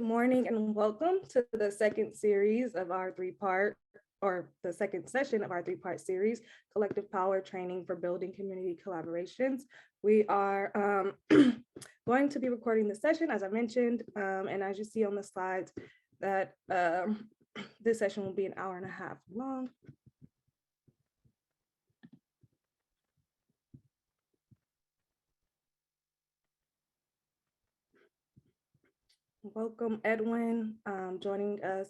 morning and welcome to the second series of our the second session of our three-part series, Collective Power Training for Building Community Collaborations. We are going to be recording the session, as I mentioned, and as you see on the slides, that this session will be an hour and a half long. Welcome, Edwin, joining us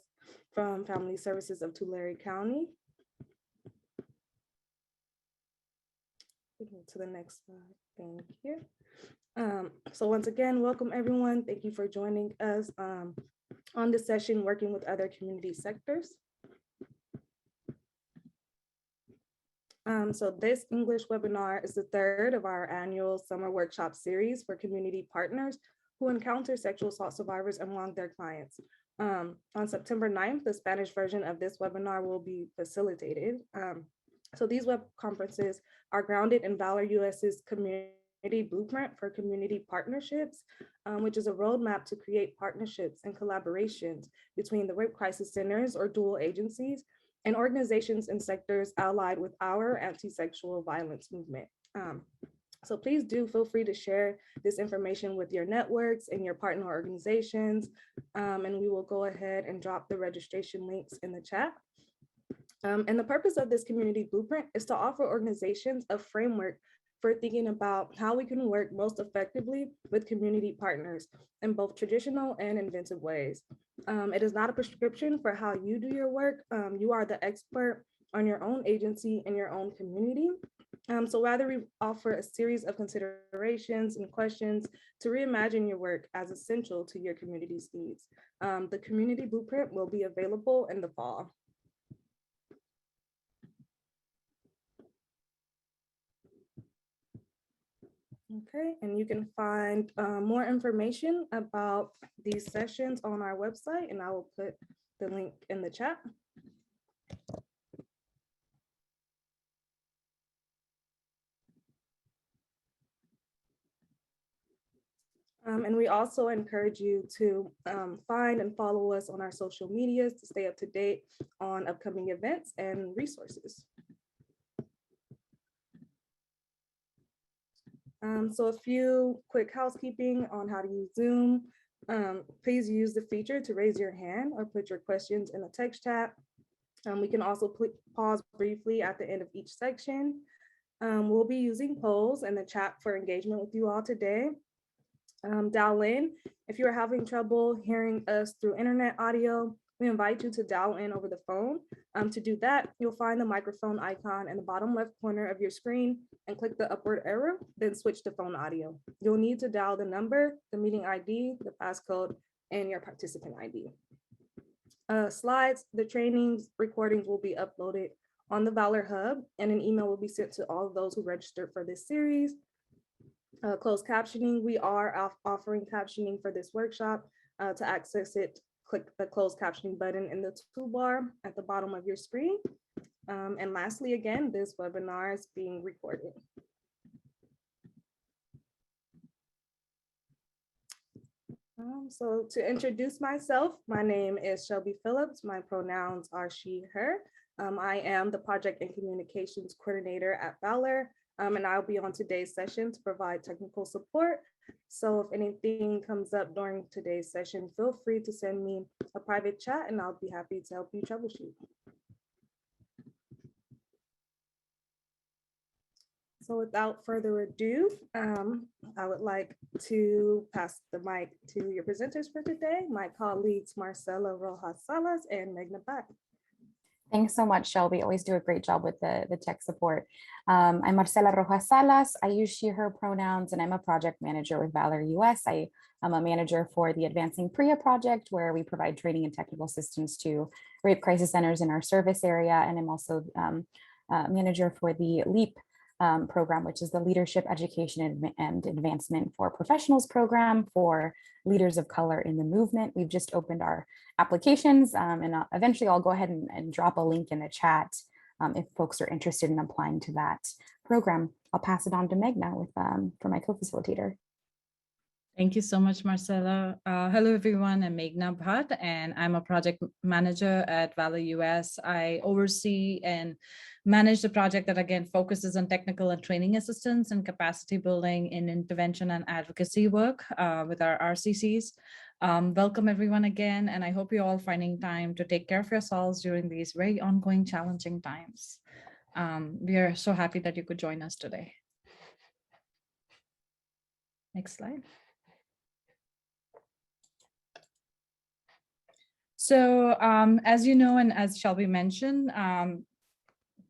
from Family Services of Tulare County. To the next slide, thank you. So once again, welcome everyone. Thank you for joining us on this session, working with other community sectors. So this English webinar is the third of our annual summer workshop series for community partners who encounter sexual assault survivors among their clients. On September 9th, the Spanish version of this webinar will be facilitated. So these web conferences are grounded in Valor US's community blueprint for community partnerships, which is a roadmap to create partnerships and collaborations between the rape crisis centers or dual agencies and organizations and sectors allied with our anti-sexual violence movement. So please do feel free to share this information with your networks and your partner organizations, and we will go ahead and drop the registration links in the chat. And the purpose of this community blueprint is to offer organizations a framework for thinking about how we can work most effectively with community partners in both traditional and inventive ways. It is not a prescription for how you do your work. You are the expert on your own agency and your own community. So rather we offer a series of considerations and questions to reimagine your work as essential to your community's needs. The community blueprint will be available in the fall. Okay, and you can find more information about these sessions on our website, and I will put the link in the chat. And we also encourage you to find and follow us on our social medias to stay up to date on upcoming events and resources. So a few quick housekeeping on how to use Zoom. Please use the feature to raise your hand or put your questions in the text chat. We can also pause briefly at the end of each section. We'll be using polls in the chat for engagement with you all today. Dial in. If you're having trouble hearing us through internet audio, we invite you to dial in over the phone. To do that, you'll find the microphone icon in the bottom left corner of your screen and click the upward arrow, then switch to phone audio. You'll need to dial the number, the meeting ID, the passcode, and your participant ID. Slides, the trainings, recordings will be uploaded on the Valor Hub, and an email will be sent to all of those who registered for this series. Closed captioning, we are offering captioning for this workshop. To access it, click the closed captioning button in the toolbar at the bottom of your screen. And lastly, again, this webinar is being recorded. So to introduce myself, my name is Shelby Phillips. My pronouns are she, her. I am the Project and Communications Coordinator at Valor, and I'll be on today's session to provide technical support. So if anything comes up during today's session, feel free to send me a private chat and I'll be happy to help you troubleshoot. So without further ado, I would like to pass the mic to your presenters for today, my colleagues Marcela Rojas Salas and Megna Back. Thanks so much, Shelby. Always do a great job with the tech support. I'm Marcela Rojas Salas. I use she, her pronouns, and I'm a project manager with Valor US. I am a manager for the Advancing PRIA project, where we provide training and technical assistance to rape crisis centers in our service area. And I'm also manager for the LEAP program, which is the Leadership Education and Advancement for Professionals program for leaders of color in the movement. We've just opened our applications, and eventually I'll go ahead and drop a link in the chat if folks are interested in applying to that program. I'll pass it on to Megna with for my co-facilitator. Thank you so much, Marcella. Hello, everyone. I'm Meghna Bhatt, and I'm a project manager at Valor US. I oversee and manage the project that, again, focuses on technical and training assistance and capacity building in intervention and advocacy work with our RCCs. Welcome, everyone, again, and I hope you're all finding time to take care of yourselves during these very ongoing, challenging times. We are so happy that you could join us today. Next slide. So as you know, and as Shelby mentioned,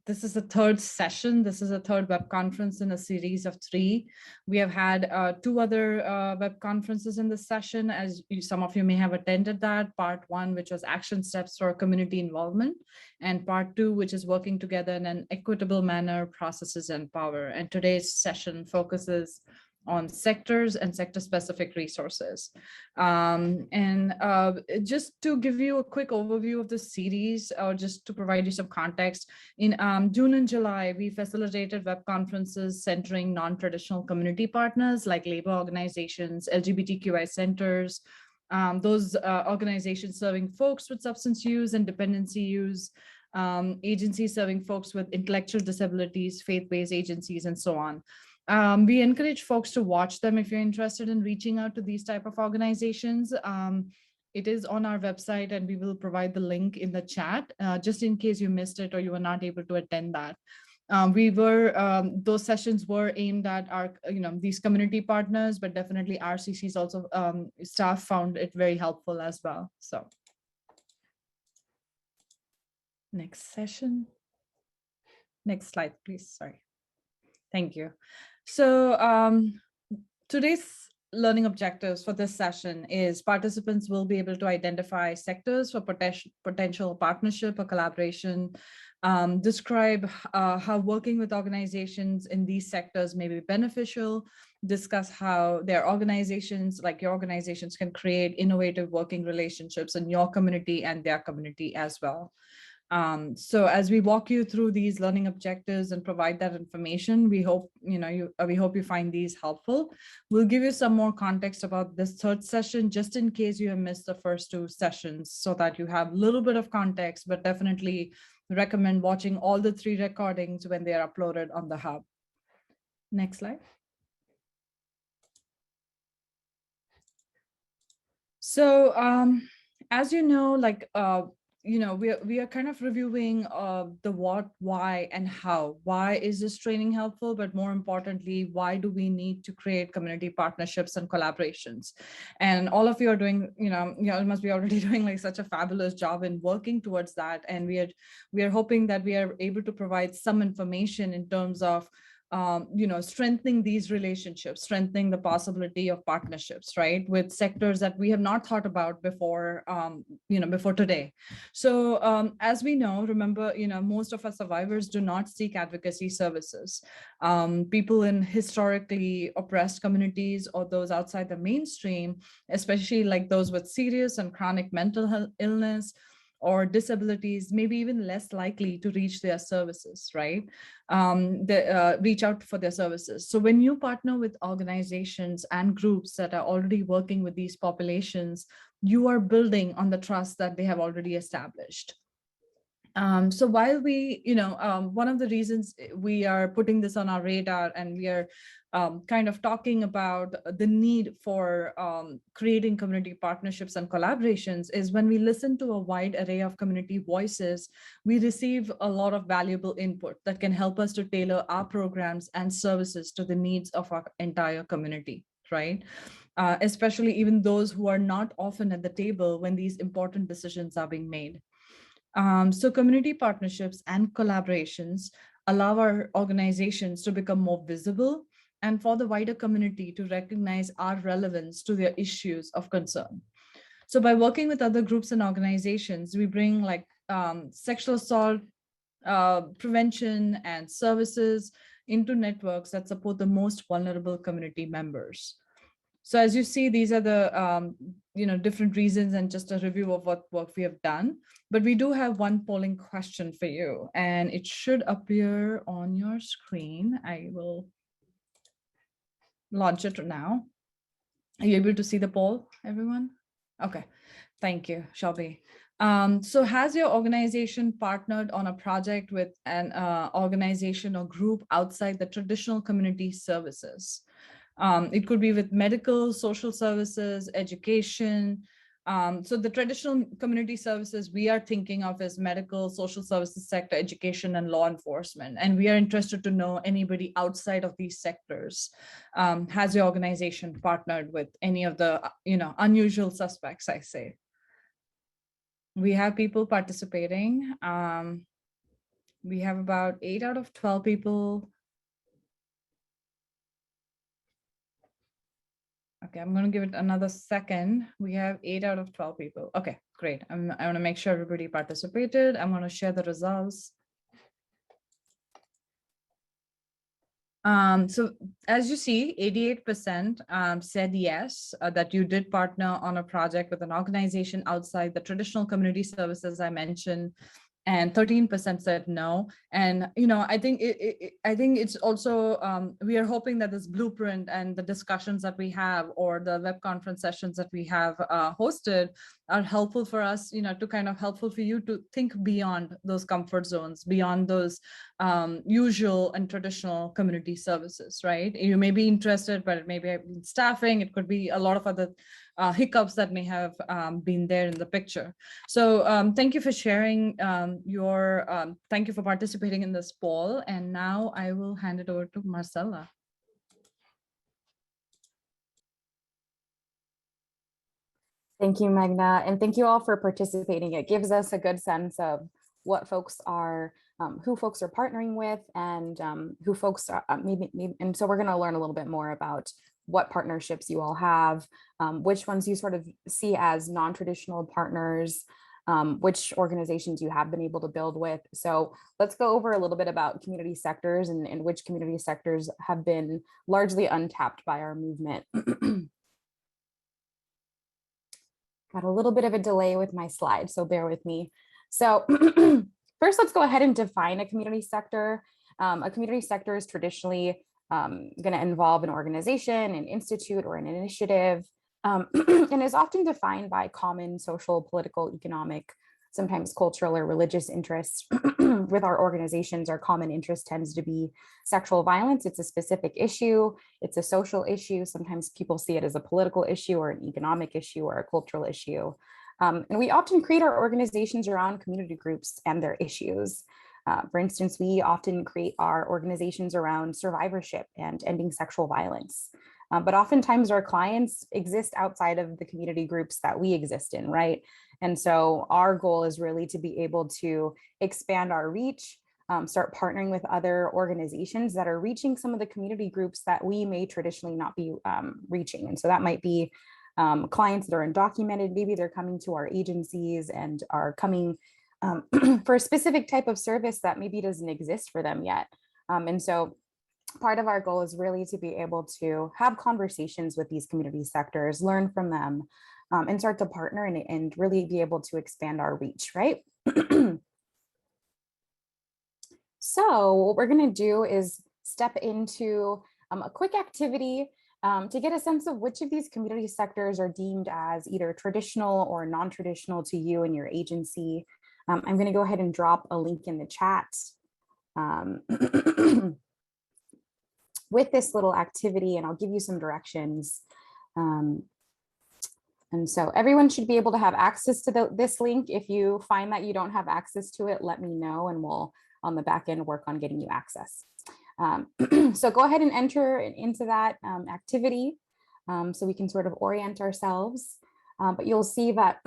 this is the third session. This is a third web conference in a series of 3. We have had 2 other web conferences in this session, as some of you may have attended that. Part 1, which was action steps for community involvement, and part 2, which is working together in an equitable manner, processes and power. And today's session focuses on sectors and sector-specific resources. Just to give you a quick overview of the series, or just to provide you some context, in June and July, we facilitated web conferences centering non-traditional community partners like labor organizations, LGBTQI centers, those organizations serving folks with substance use and dependency use, agencies serving folks with intellectual disabilities, faith-based agencies, and so on. We encourage folks to watch them if you're interested in reaching out to these type of organizations. It is on our website, and we will provide the link in the chat, just in case you missed it or you were not able to attend that. Those sessions were aimed at our, these community partners, but definitely RCCs also, staff found it very helpful as well. So next session. Next slide, please. Sorry. Thank you. So today's learning objectives for this session is participants will be able to identify sectors for potential partnership or collaboration, describe how working with organizations in these sectors may be beneficial, discuss how their organizations, like your organizations, can create innovative working relationships in your community and their community as well. So as we walk you through these learning objectives and provide that information, we hope you find these helpful. We'll give you some more context about this third session, just in case you have missed the first 2 sessions, so that you have a little bit of context, but definitely recommend watching all the 3 recordings when they are uploaded on the hub. Next slide. So as you know, we are kind of reviewing the what, why, and how. Why is this training helpful? But more importantly, why do we need to create community partnerships and collaborations? And all of you are doing, you must be already doing like such a fabulous job in working towards that. And we are hoping that we are able to provide some information in terms of strengthening these relationships, strengthening the possibility of partnerships, right, with sectors that we have not thought about before, before today. So as we know, remember, most of our survivors do not seek advocacy services. People in historically oppressed communities or those outside the mainstream, especially like those with serious and chronic mental illness or disabilities, maybe even less likely to reach their services, right? Reach out for their services. So when you partner with organizations and groups that are already working with these populations, you are building on the trust that they have already established. So while we, one of the reasons we are putting this on our radar and we are kind of talking about the need for creating community partnerships and collaborations is when we listen to a wide array of community voices, we receive a lot of valuable input that can help us to tailor our programs and services to the needs of our entire community, right? Especially even those who are not often at the table when these important decisions are being made. So community partnerships and collaborations allow our organizations to become more visible and for the wider community to recognize our relevance to their issues of concern. So by working with other groups and organizations, we bring like sexual assault prevention and services into networks that support the most vulnerable community members. So as you see, these are the different reasons and just a review of what work we have done. But we do have one polling question for you, and it should appear on your screen. I will launch it now. Are you able to see the poll, everyone? Okay, thank you, Shelby. So has your organization partnered on a project with an organization or group outside the traditional community services? It could be with medical, social services, education. So the traditional community services we are thinking of as medical, social services sector, education, and law enforcement. And we are interested to know anybody outside of these sectors. Has your organization partnered with any of the unusual suspects, I say? We have people participating. We have about 8 out of 12 people. Okay, I'm going to give it another second. We have 8 out of 12 people. Okay, great. I want to make sure everybody participated. I'm going to share the results. So as you see, 88% said yes, that you did partner on a project with an organization outside the traditional community services I mentioned, and 13% said no. And I think it's also we are hoping that this blueprint and the discussions that we have, or the web conference sessions that we have hosted, are helpful for us, to kind of helpful for you to think beyond those comfort zones, beyond those usual and traditional community services, right? You may be interested, but it may be staffing. It could be a lot of other hiccups that may have been there in the picture. So thank you for sharing thank you for participating in this poll. And now I will hand it over to Marcella. Thank you, Meghna, and thank you all for participating. It gives us a good sense of what folks are, who folks are partnering with, and who folks are maybe. And so we're going to learn a little bit more about what partnerships you all have, which ones you sort of see as non-traditional partners, which organizations you have been able to build with. So let's go over a little bit about community sectors and which community sectors have been largely untapped by our movement. Got a little bit of a delay with my slide, so bear with me. So first, let's go ahead and define a community sector. A community sector is traditionally going to involve an organization, an institute, or an initiative, and is often defined by common social, political, economic, sometimes cultural or religious interests. With our organizations, our common interest tends to be sexual violence. It's a specific issue. It's a social issue. Sometimes people see it as a political issue or an economic issue or a cultural issue. And we often create our organizations around community groups and their issues. For instance, we often create our organizations around survivorship and ending sexual violence. But oftentimes our clients exist outside of the community groups that we exist in, right? And so our goal is really to be able to expand our reach, start partnering with other organizations that are reaching some of the community groups that we may traditionally not be reaching. And so that might be clients that are undocumented. Maybe they're coming to our agencies and are coming for a specific type of service that maybe doesn't exist for them yet. And so part of our goal is really to be able to have conversations with these community sectors, learn from them, and start to partner and really be able to expand our reach, right? So what we're going to do is step into a quick activity to get a sense of which of these community sectors are deemed as either traditional or non-traditional to you and your agency. I'm going to go ahead and drop a link in the chat with this little activity, and I'll give you some directions. And so everyone should be able to have access to this link. If you find that you don't have access to it, let me know, and we'll on the back end work on getting you access. So go ahead and enter into that activity so we can sort of orient ourselves. But you'll see that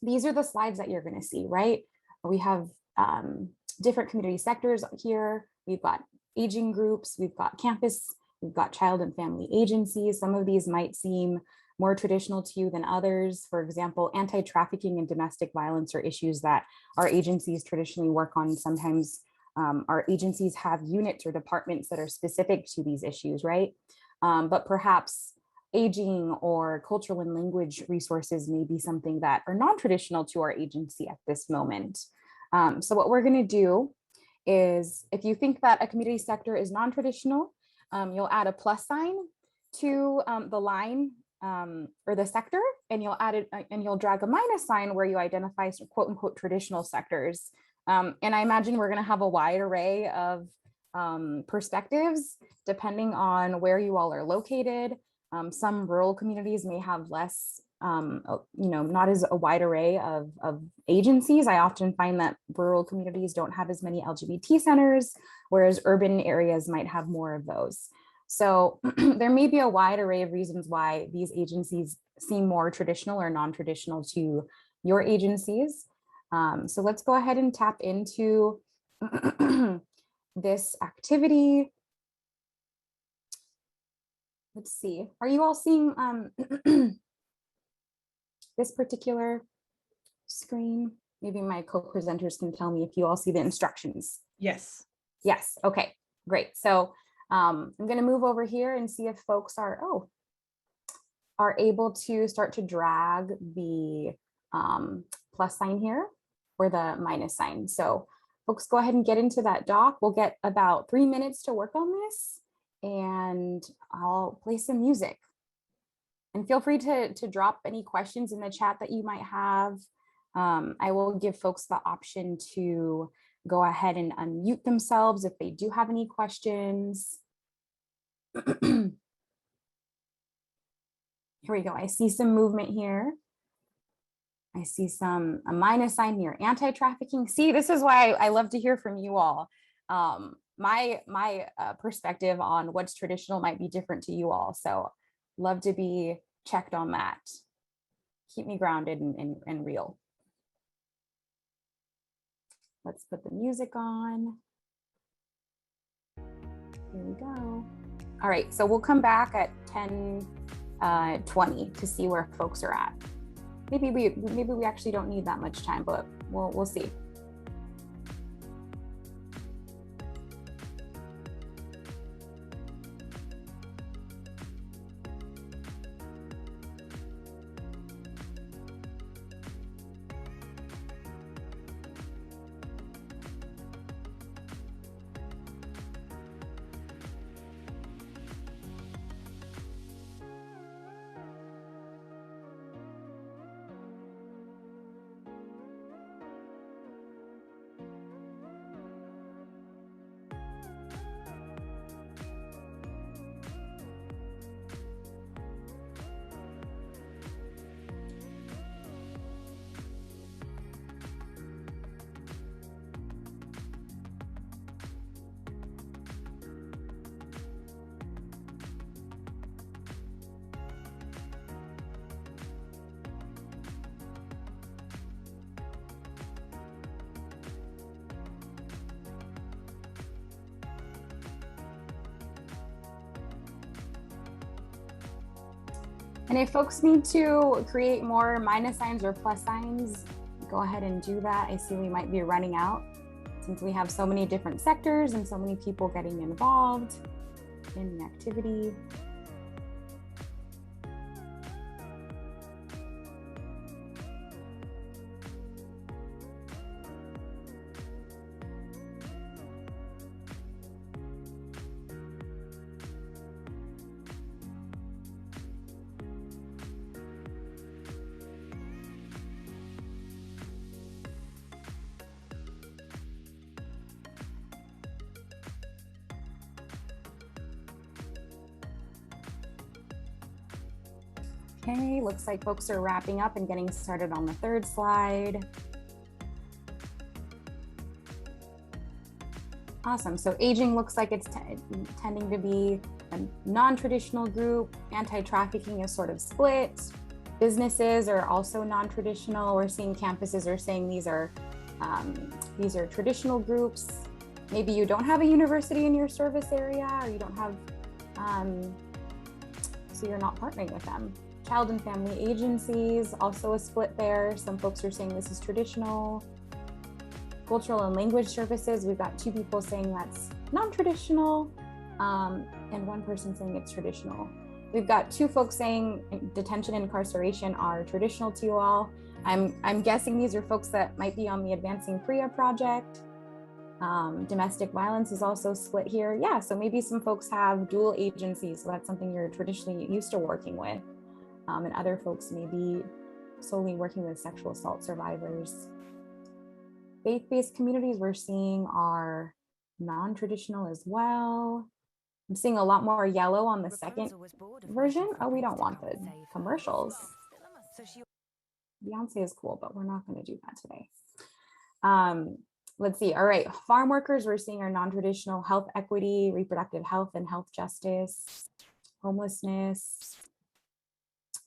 these are the slides that you're going to see, right? We have different community sectors here. We've got aging groups, we've got campus, we've got child and family agencies. Some of these might seem more traditional to you than others. For example, anti-trafficking and domestic violence are issues that our agencies traditionally work on. Sometimes our agencies have units or departments that are specific to these issues, right? But perhaps aging or cultural and language resources may be something that are non-traditional to our agency at this moment. So what we're going to do is, if you think that a community sector is non-traditional, you'll add a plus sign to the line or the sector, and you'll add it and you'll drag a minus sign where you identify some quote unquote traditional sectors. And I imagine we're going to have a wide array of perspectives depending on where you all are located. Some rural communities may have less, not as a wide array of agencies. I often find that rural communities don't have as many LGBT centers, whereas urban areas might have more of those. So there may be a wide array of reasons why these agencies seem more traditional or non-traditional to your agencies. So let's go ahead and tap into this activity. Let's see, are you all seeing this particular screen? Maybe my co-presenters can tell me if you all see the instructions. Yes. Yes, okay, great. So I'm going to move over here and see if folks are able to start to drag the plus sign here or the minus sign. So folks, go ahead and get into that doc. We'll get about 3 minutes to work on this, and I'll play some music. And feel free to drop any questions in the chat that you might have. I will give folks the option to go ahead and unmute themselves if they do have any questions. Here we go. I see some movement here. I see a minus sign here, anti-trafficking. See, this is why I love to hear from you all. My perspective on what's traditional might be different to you all. So love to be checked on that. Keep me grounded and real. Let's put the music on. Here we go. All right, so we'll come back at 10:20 to see where folks are at. Maybe we actually don't need that much time, but we'll see. And if folks need to create more minus signs or plus signs, go ahead and do that. I see we might be running out since we have so many different sectors and so many people getting involved in the activity. Okay, looks like folks are wrapping up and getting started on the third slide. Awesome, so aging looks like it's tending to be a non-traditional group. Anti-trafficking is sort of split. Businesses are also non-traditional. We're seeing campuses are saying these are traditional groups. Maybe you don't have a university in your service area, or you don't have, so you're not partnering with them. Child and family agencies, also a split there. Some folks are saying this is traditional. Cultural and language services, we've got 2 people saying that's non-traditional, and 1 person saying it's traditional. We've got 2 folks saying detention and incarceration are traditional to you all. I'm guessing these are folks that might be on the Advancing PREA project. Domestic violence is also split here. Yeah, so maybe some folks have dual agencies, so that's something you're traditionally used to working with. And other folks may be solely working with sexual assault survivors. Faith-based communities we're seeing are non-traditional as well. I'm seeing a lot more yellow on the second version. Oh, we don't want the commercials. Beyonce is cool, but we're not going to do that today. Let's see. All right. Farm workers we're seeing are non-traditional. Health equity, reproductive health and health justice, homelessness.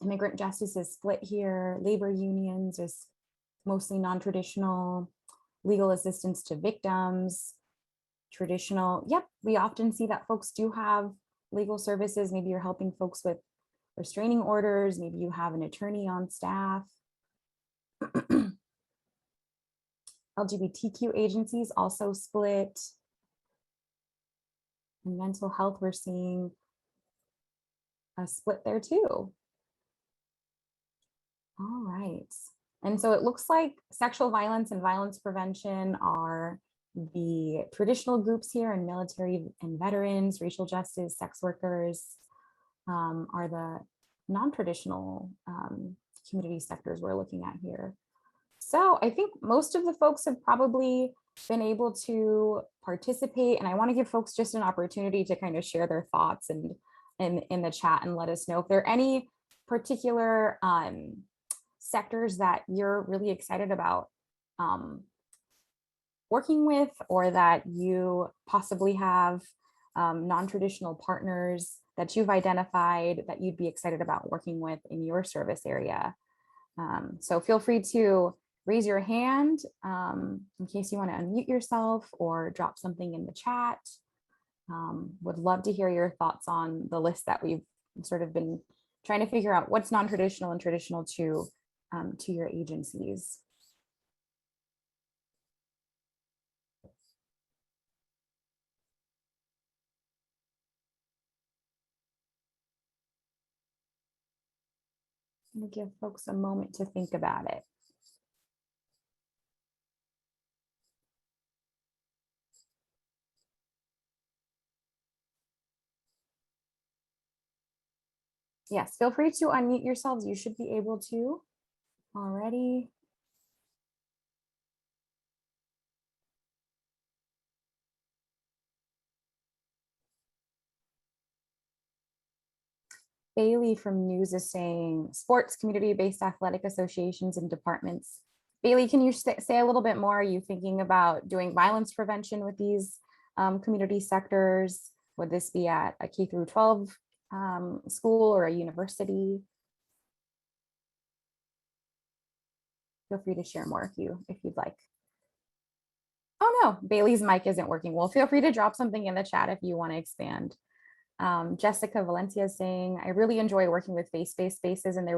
Immigrant justice is split here. Labor unions is mostly non-traditional. Legal assistance to victims, traditional. Yep, we often see that folks do have legal services. Maybe you're helping folks with restraining orders. Maybe you have an attorney on staff. LGBTQ agencies also split. And mental health, we're seeing a split there too. All right. And so it looks like sexual violence and violence prevention are the traditional groups here, and military and veterans, racial justice, sex workers are the non-traditional community sectors we're looking at here. So I think most of the folks have probably been able to participate, and I want to give folks just an opportunity to kind of share their thoughts and in the chat and let us know if there are any particular sectors that you're really excited about working with, or that you possibly have non-traditional partners that you've identified that you'd be excited about working with in your service area. So feel free to raise your hand in case you want to unmute yourself or drop something in the chat. Would love to hear your thoughts on the list that we've sort of been trying to figure out what's non-traditional and traditional to your agencies. I'm going to give folks a moment to think about it. Yes, feel free to unmute yourselves. You should be able to already. Bailey from News is saying sports, community-based athletic associations and departments. Bailey, can you say a little bit more? Are you thinking about doing violence prevention with these community sectors? Would this be at a K through 12 school or a university? Feel free to share more if you'd like. Oh no, Bailey's mic isn't working. Well, feel free to drop something in the chat if you want to expand. Jessica Valencia is saying, I really enjoy working with faith-based spaces, and there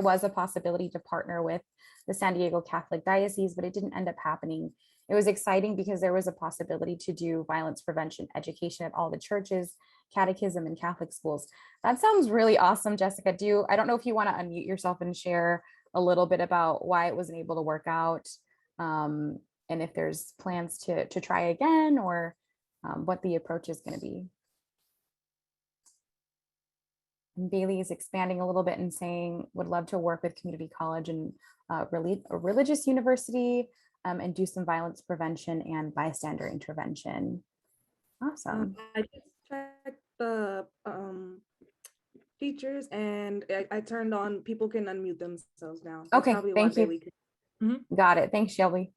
was a possibility to partner with the San Diego Catholic Diocese, but it didn't end up happening. It was exciting because there was a possibility to do violence prevention education at all the churches, catechism, and Catholic schools. That sounds really awesome, Jessica. I don't know if you want to unmute yourself and share a little bit about why it wasn't able to work out, and if there's plans to try again, or what the approach is going to be. And Bailey is expanding a little bit and saying, would love to work with community college and a religious university and do some violence prevention and bystander intervention. Awesome. I just checked the features, and I turned on people can unmute themselves now. That's okay, thank you. Got it. Thanks, Shelby.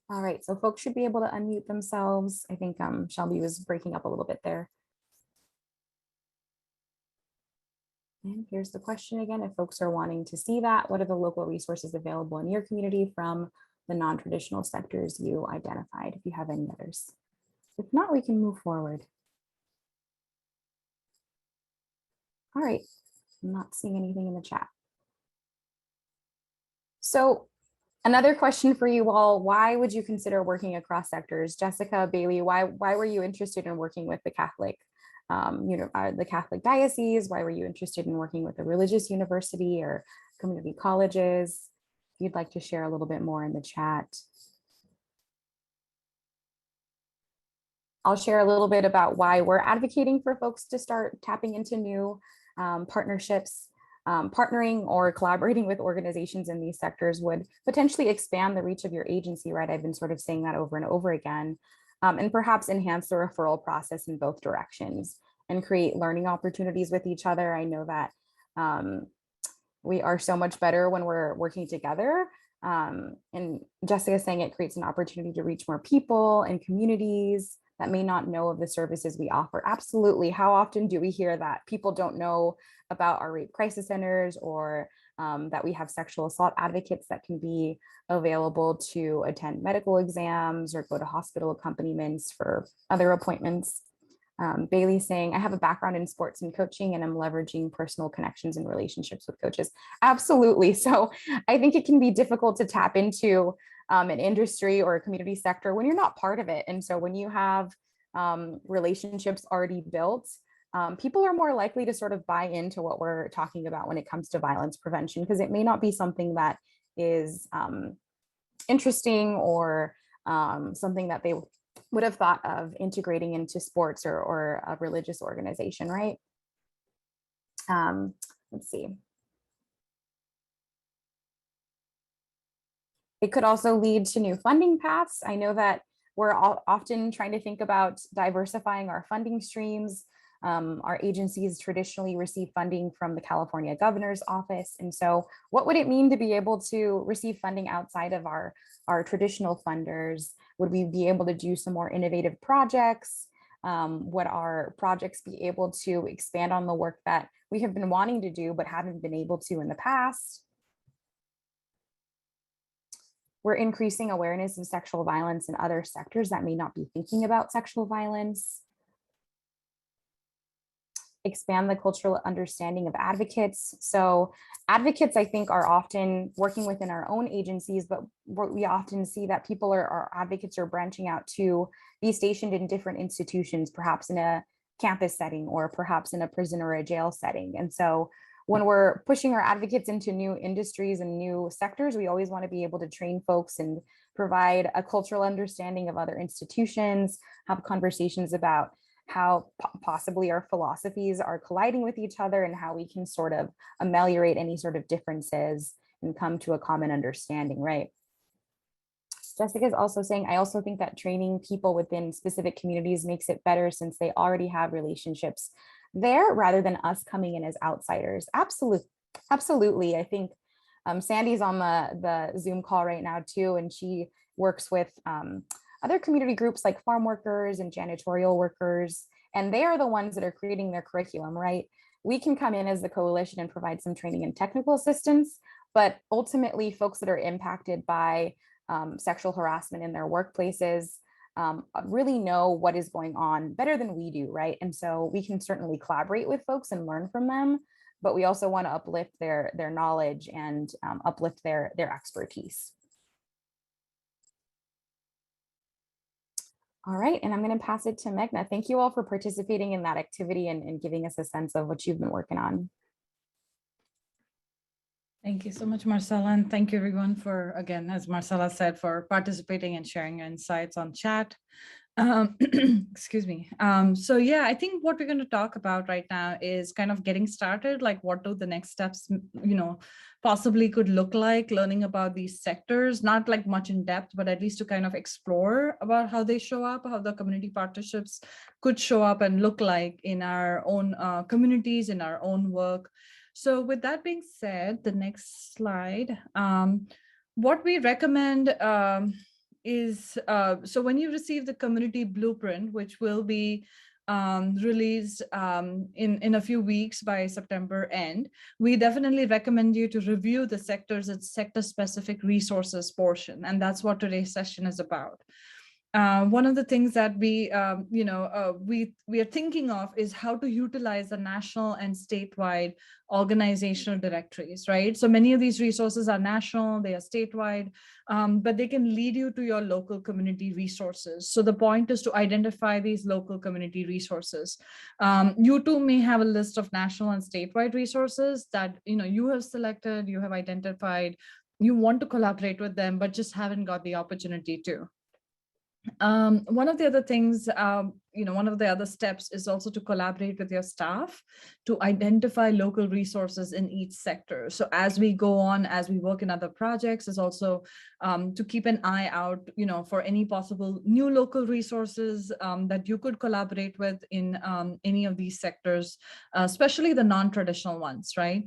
All right, so folks should be able to unmute themselves. I think Shelby was breaking up a little bit there. And here's the question again. If folks are wanting to see that, what are the local resources available in your community from the non-traditional sectors you identified, if you have any others? If not, we can move forward. All right, I'm not seeing anything in the chat. So another question for you all, why would you consider working across sectors? Jessica, Bailey, why were you interested in working with the Catholic, the Catholic Diocese? Why were you interested in working with a religious university or community colleges. If you'd like to share a little bit more in the chat. I'll share a little bit about why we're advocating for folks to start tapping into new partnerships. Partnering or collaborating with organizations in these sectors would potentially expand the reach of your agency, right? I've been sort of saying that over and over again, and perhaps enhance the referral process in both directions and create learning opportunities with each other. I know that we are so much better when we're working together. And Jessica saying it creates an opportunity to reach more people and communities that may not know of the services we offer. Absolutely. How often do we hear that people don't know about our rape crisis centers, or that we have sexual assault advocates that can be available to attend medical exams or go to hospital accompaniments for other appointments? Bailey saying, I have a background in sports and coaching, and I'm leveraging personal connections and relationships with coaches. Absolutely. So I think it can be difficult to tap into an industry or a community sector when you're not part of it. And so when you have relationships already built, people are more likely to sort of buy into what we're talking about when it comes to violence prevention, because it may not be something that is interesting or something that they would have thought of integrating into sports or a religious organization, right? Let's see. It could also lead to new funding paths. I know that we're all often trying to think about diversifying our funding streams. Our agencies traditionally receive funding from the California Governor's Office. And so what would it mean to be able to receive funding outside of our traditional funders? Would we be able to do some more innovative projects? Would our projects be able to expand on the work that we have been wanting to do but haven't been able to in the past? We're increasing awareness of sexual violence in other sectors that may not be thinking about sexual violence. Expand the cultural understanding of advocates. So advocates, I think, are often working within our own agencies, but we often see that people our advocates are branching out to be stationed in different institutions, perhaps in a campus setting or perhaps in a prison or a jail setting. And so when we're pushing our advocates into new industries and new sectors, we always want to be able to train folks and provide a cultural understanding of other institutions, have conversations about how possibly our philosophies are colliding with each other and how we can sort of ameliorate any sort of differences and come to a common understanding, right? Jessica is also saying, I also think that training people within specific communities makes it better since they already have relationships there rather than us coming in as outsiders. Absolutely. I think Sandy's on the Zoom call right now too, and she works with other community groups like farm workers and janitorial workers, and they are the ones that are creating their curriculum, right? We can come in as the coalition and provide some training and technical assistance, but ultimately folks that are impacted by sexual harassment in their workplaces really know what is going on better than we do, right? And so we can certainly collaborate with folks and learn from them, but we also want to uplift their knowledge and uplift their expertise. All right, and I'm going to pass it to Meghna. Thank you all for participating in that activity and giving us a sense of what you've been working on. Thank you so much, Marcella, and thank you everyone for, again, as Marcella said, for participating and sharing your insights on chat. Excuse me. So yeah, I think what we're going to talk about right now is kind of getting started, like what do the next steps, possibly could look like, learning about these sectors, not like much in depth, but at least to kind of explore about how they show up, how the community partnerships could show up and look like in our own communities, in our own work. So with that being said, the next slide, what we recommend is, so when you receive the community blueprint, which will be released in a few weeks by September end, we definitely recommend you to review the sectors and sector specific resources portion. And that's what today's session is about. One of the things that we are thinking of is how to utilize the national and statewide organizational directories, right? So many of these resources are national, they are statewide, but they can lead you to your local community resources. So the point is to identify these local community resources. You too may have a list of national and statewide resources that you have selected, you have identified, you want to collaborate with them, but just haven't got the opportunity to. One of the other things, one of the other steps is also to collaborate with your staff to identify local resources in each sector. So as we go on, as we work in other projects, is also to keep an eye out, for any possible new local resources that you could collaborate with in any of these sectors, especially the non-traditional ones, right?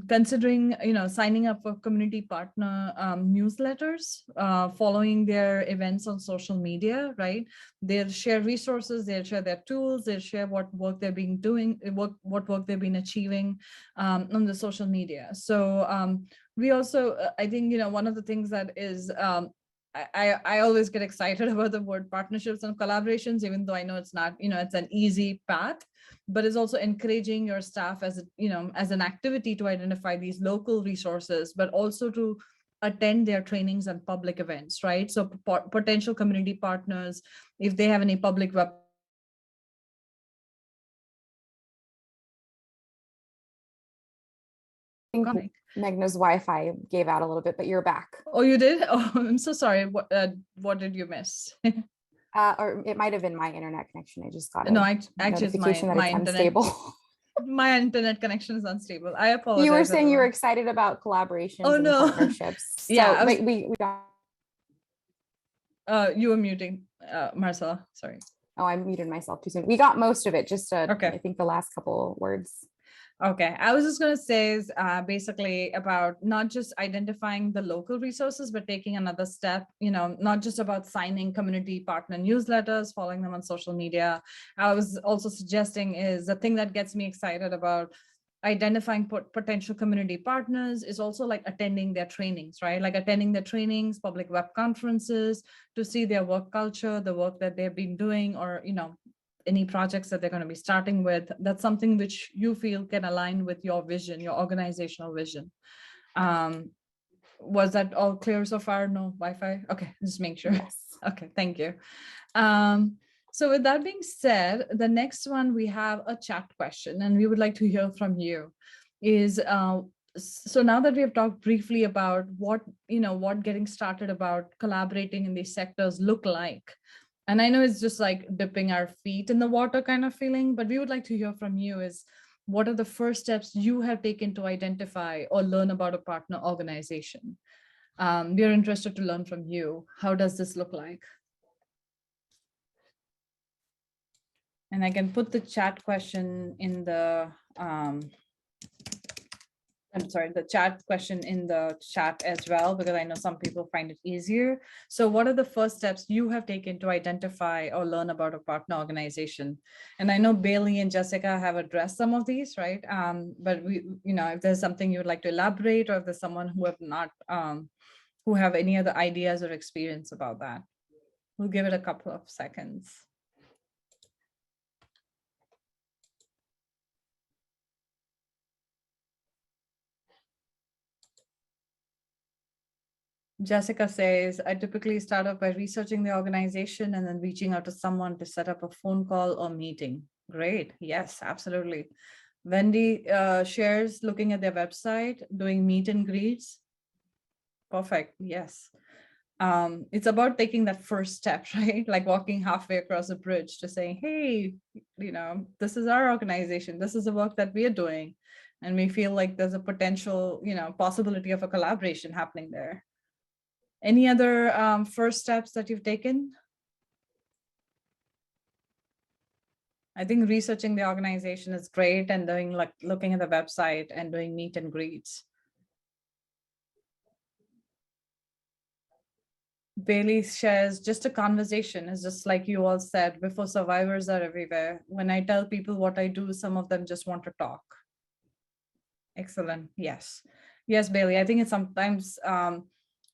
Considering, signing up for community partner newsletters, following their events on social media, right? They'll share resources, they'll share their tools, they'll share what work they've been doing, what work they've been achieving on the social media. So we also, I think, one of the things that is, I always get excited about the word partnerships and collaborations, even though I know it's not, it's an easy path, but it's also encouraging your staff as as an activity to identify these local resources, but also to attend their trainings and public events, right? So potential community partners, if they have any public web. I think Meghna's Wi-Fi gave out a little bit, but you're back. Oh, you did? Oh, I'm so sorry. What did you miss? Or it might have been my internet connection. I just got a No, actually, it's notification that my it's internet. unstable. My internet connection is unstable. I apologize. You were saying you were excited about collaborations Oh, and no. partnerships. So, Yeah, we got. You were muting, Marcella. Sorry. Oh, I muted myself too soon. We got most of it. Just Okay. I think the last couple words. Okay, I was just going to say is basically about not just identifying the local resources, but taking another step, not just about signing community partner newsletters, following them on social media. I was also suggesting is the thing that gets me excited about identifying potential community partners is also like attending their trainings, right? Like attending their trainings, public web conferences to see their work culture, the work that they've been doing, or, any projects that they're going to be starting with. That's something which you feel can align with your vision, your organizational vision. Was that all clear so far? No Wi-Fi? Okay, just make sure. Yes. Okay, thank you. So with that being said, the next one we have a chat question, and we would like to hear from you. Is so now that we have talked briefly about what getting started about collaborating in these sectors look like. And I know it's just like dipping our feet in the water kind of feeling, but we would like to hear from you is what are the first steps you have taken to identify or learn about a partner organization? We are interested to learn from you. How does this look like? And I can put the chat question in the, the chat question in the chat as well, because I know some people find it easier. So what are the first steps you have taken to identify or learn about a partner organization? And I know Bailey and Jessica have addressed some of these, right? But we, if there's something you would like to elaborate, or if there's someone who have not, who have any other ideas or experience about that, we'll give it a couple of seconds. Jessica says, I typically start off by researching the organization and then reaching out to someone to set up a phone call or meeting. Great. Yes, absolutely. Wendy shares looking at their website, doing meet and greets. Perfect. Yes. It's about taking that first step, right? Like walking halfway across a bridge to saying, hey, this is our organization. This is the work that we are doing. And we feel like there's a potential, possibility of a collaboration happening there. Any other first steps that you've taken? I think researching the organization is great, and doing like looking at the website and doing meet and greets. Bailey shares, just a conversation is just like you all said before, survivors are everywhere. When I tell people what I do, some of them just want to talk. Excellent. Yes. Yes, Bailey. I think it's sometimes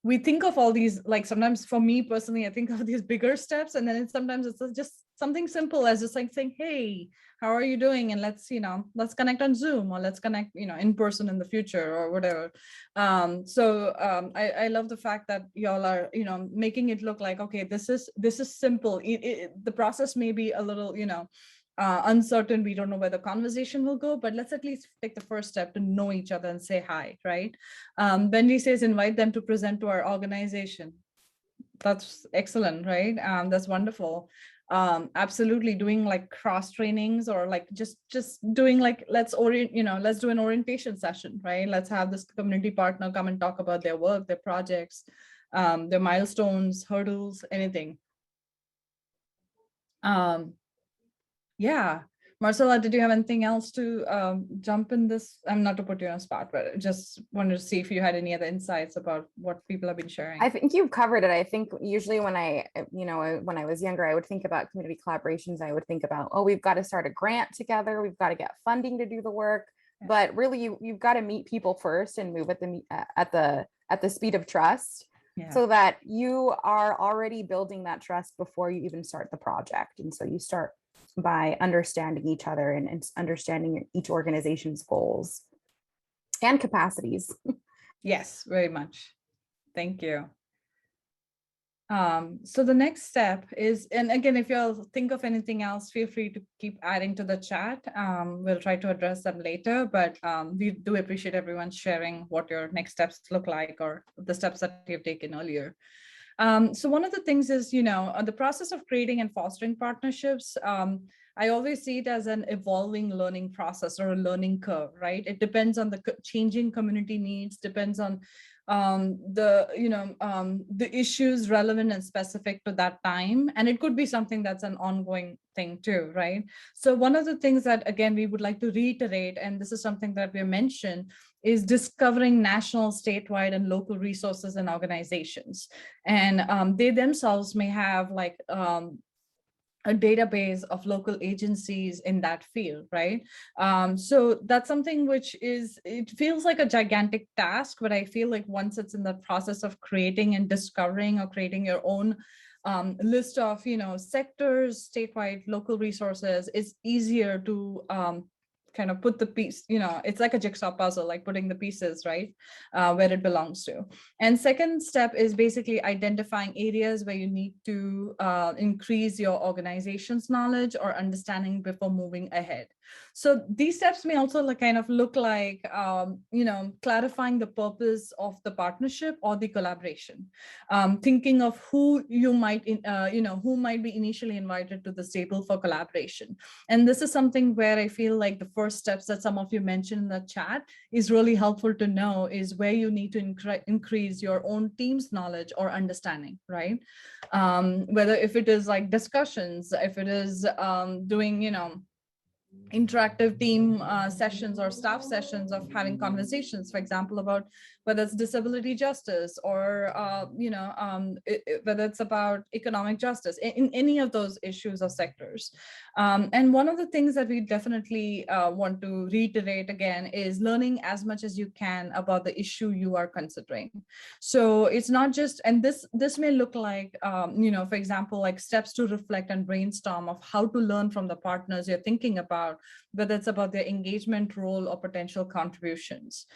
we think of all these, like sometimes for me personally, I think of these bigger steps, and then sometimes it's just something simple as just like saying, hey, how are you doing? And let's connect on Zoom, or let's connect, in person in the future or whatever. I love the fact that y'all are, making it look like, okay, this is simple. The process may be a little, uncertain. We don't know where the conversation will go, but let's at least take the first step to know each other and say hi, right? Benji says invite them to present to our organization. That's excellent, right? That's wonderful. Absolutely, doing like cross trainings, or like just doing like, let's do an orientation session, right? Let's have this community partner come and talk about their work, their projects, their milestones, hurdles, anything. Yeah, Marcella, did you have anything else to jump in this? I'm not to put you on a spot, but just wanted to see if you had any other insights about what people have been sharing. I think you've covered it. I think usually when when I was younger, I would think about community collaborations. I would think about, oh, we've got to start a grant together. We've got to get funding to do the work. Yeah. But really, you've got to meet people first and move at the speed of trust, so that you are already building that trust before you even start the project. And so you start by understanding each other and understanding each organization's goals and capacities. Yes, very much. Thank you. So the next step is, and again, if you think of anything else, feel free to keep adding to the chat. We'll try to address them later, but we do appreciate everyone sharing what your next steps look like, or the steps that you've taken earlier. So one of the things is, the process of creating and fostering partnerships, I always see it as an evolving learning process or a learning curve, right? It depends on the changing community needs, depends on the issues relevant and specific to that time. And it could be something that's an ongoing thing too, right? So one of the things that, again, we would like to reiterate, and this is something that we mentioned, is discovering national, statewide, and local resources and organizations. And they themselves may have like a database of local agencies in that field, right? So that's something which it feels like a gigantic task, but I feel like once it's in the process of creating and discovering, or creating your own list of, sectors, statewide, local resources, it's easier to kind of put the piece, it's like a jigsaw puzzle, like putting the pieces right where it belongs to. And second step is basically identifying areas where you need to increase your organization's knowledge or understanding before moving ahead. So these steps may also kind of look like, clarifying the purpose of the partnership or the collaboration, thinking of who you might, who might be initially invited to the table for collaboration. And this is something where I feel like the first steps that some of you mentioned in the chat is really helpful to know, is where you need to increase your own team's knowledge or understanding, right? Whether if it is like discussions, if it is doing, interactive team sessions or staff sessions of having conversations, for example, about whether it's disability justice or, whether it's about economic justice in any of those issues or sectors. And one of the things that we definitely want to reiterate again is learning as much as you can about the issue you are considering. So it's not just, and this may look like, for example, like steps to reflect and brainstorm of how to learn from the partners you're thinking about, whether it's about their engagement role or potential contributions.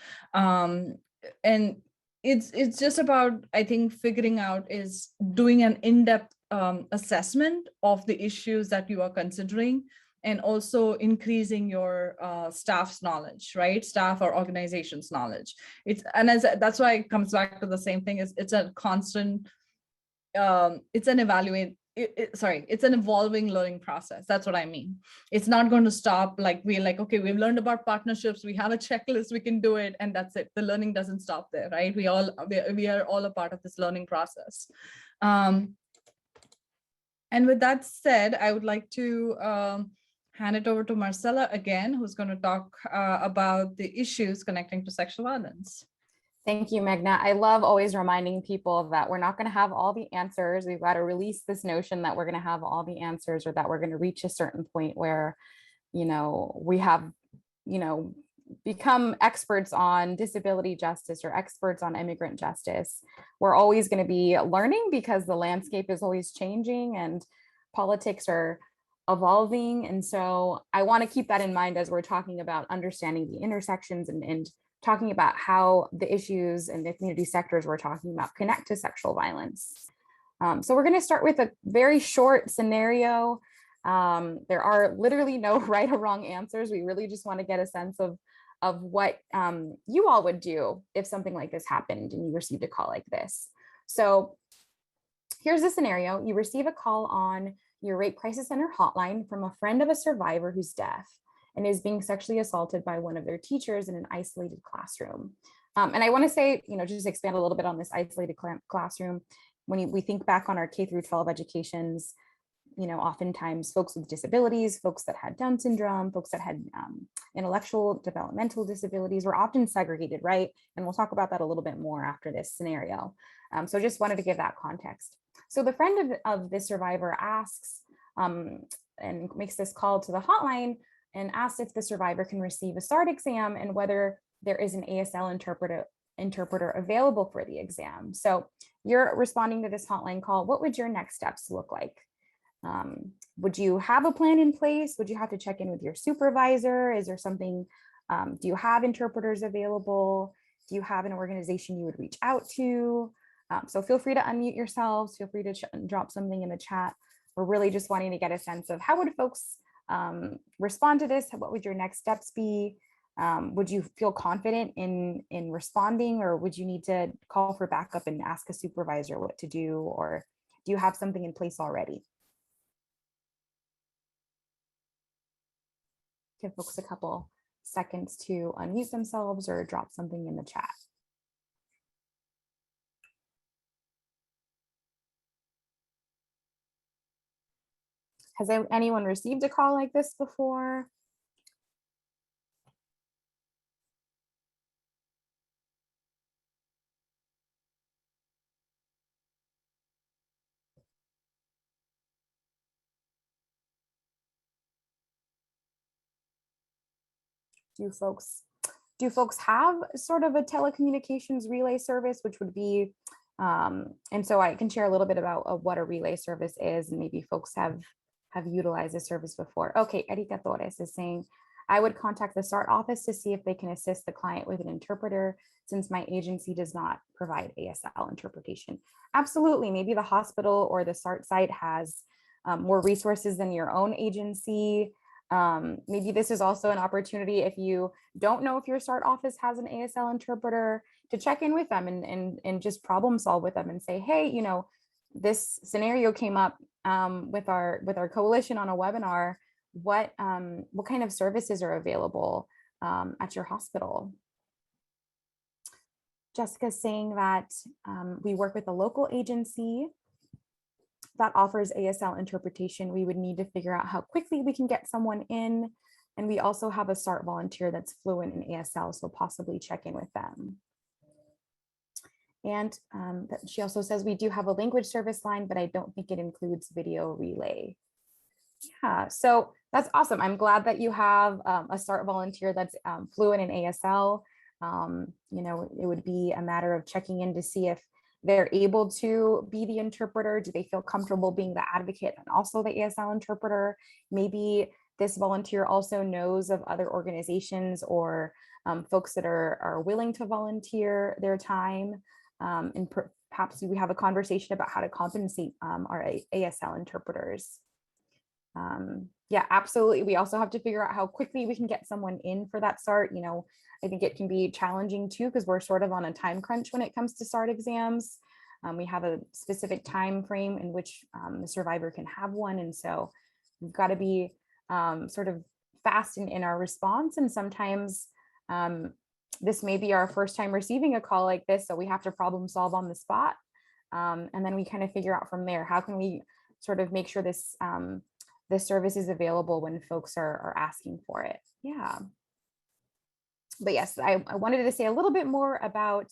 And it's just about, I think, figuring out is doing an in-depth assessment of the issues that you are considering, and also increasing your staff's knowledge, right? Staff or organization's knowledge. That's why it comes back to the same thing. It's a constant, it's an evolving learning process. That's what I mean. It's not going to stop. Like we're like, okay, we've learned about partnerships. We have a checklist, we can do it. And that's it. The learning doesn't stop there, right? We are all a part of this learning process. And with that said, I would like to hand it over to Marcella again, who's going to talk about the issues connecting to sexual violence. Thank you, Meghna. I love always reminding people that we're not going to have all the answers. We've got to release this notion that we're going to have all the answers, or that we're going to reach a certain point where, we have, become experts on disability justice or experts on immigrant justice. We're always going to be learning because the landscape is always changing and politics are evolving. And so I want to keep that in mind as we're talking about understanding the intersections and talking about how the issues and the community sectors we're talking about connect to sexual violence. So we're going to start with a very short scenario. There are literally no right or wrong answers. We really just want to get a sense of what you all would do if something like this happened and you received a call like this. So here's the scenario. You receive a call on your rape crisis center hotline from a friend of a survivor who's deaf and is being sexually assaulted by one of their teachers in an isolated classroom. And I want to say, just expand a little bit on this isolated classroom. When we think back on our K through 12 educations, oftentimes folks with disabilities, folks that had Down syndrome, folks that had intellectual developmental disabilities were often segregated, right? And we'll talk about that a little bit more after this scenario. So just wanted to give that context. So the friend of this survivor asks and makes this call to the hotline and asks if the survivor can receive a SART exam and whether there is an ASL interpreter available for the exam. So you're responding to this hotline call. What would your next steps look like? Would you have a plan in place? Would you have to check in with your supervisor? Is there something, do you have interpreters available? Do you have an organization you would reach out to? So feel free to unmute yourselves. Feel free to drop something in the chat. We're really just wanting to get a sense of how would folks respond to this? What would your next steps be? Would you feel confident in responding, or would you need to call for backup and ask a supervisor what to do? Or do you have something in place already? Give folks a couple seconds to unmute themselves or drop something in the chat. Has anyone received a call like this before? Do folks have sort of a telecommunications relay service, which would be, and so I can share a little bit about what a relay service is, and maybe folks have utilized this service before. Okay, Erika Torres is saying, I would contact the SART office to see if they can assist the client with an interpreter since my agency does not provide ASL interpretation. Absolutely, maybe the hospital or the SART site has more resources than your own agency. Maybe this is also an opportunity if you don't know if your SART office has an ASL interpreter to check in with them and just problem solve with them and say, hey, this scenario came up with our coalition on a webinar. What kind of services are available at your hospital? Jessica's saying that we work with a local agency that offers ASL interpretation. We would need to figure out how quickly we can get someone in. And we also have a SART volunteer that's fluent in ASL, so possibly check in with them. And she also says we do have a language service line, but I don't think it includes video relay. Yeah, so that's awesome. I'm glad that you have a SART volunteer that's fluent in ASL. It would be a matter of checking in to see if they're able to be the interpreter. Do they feel comfortable being the advocate and also the ASL interpreter? Maybe this volunteer also knows of other organizations or folks that are willing to volunteer their time. And perhaps we have a conversation about how to compensate our ASL interpreters. Yeah, absolutely. We also have to figure out how quickly we can get someone in for that SART. I think it can be challenging too, because we're sort of on a time crunch when it comes to SART exams. We have a specific time frame in which the survivor can have one. And so we've got to be sort of fast in our response. And sometimes this may be our first time receiving a call like this, so we have to problem solve on the spot. And then we kind of figure out from there, how can we sort of make sure this service is available when folks are asking for it. Yeah. But yes, I wanted to say a little bit more about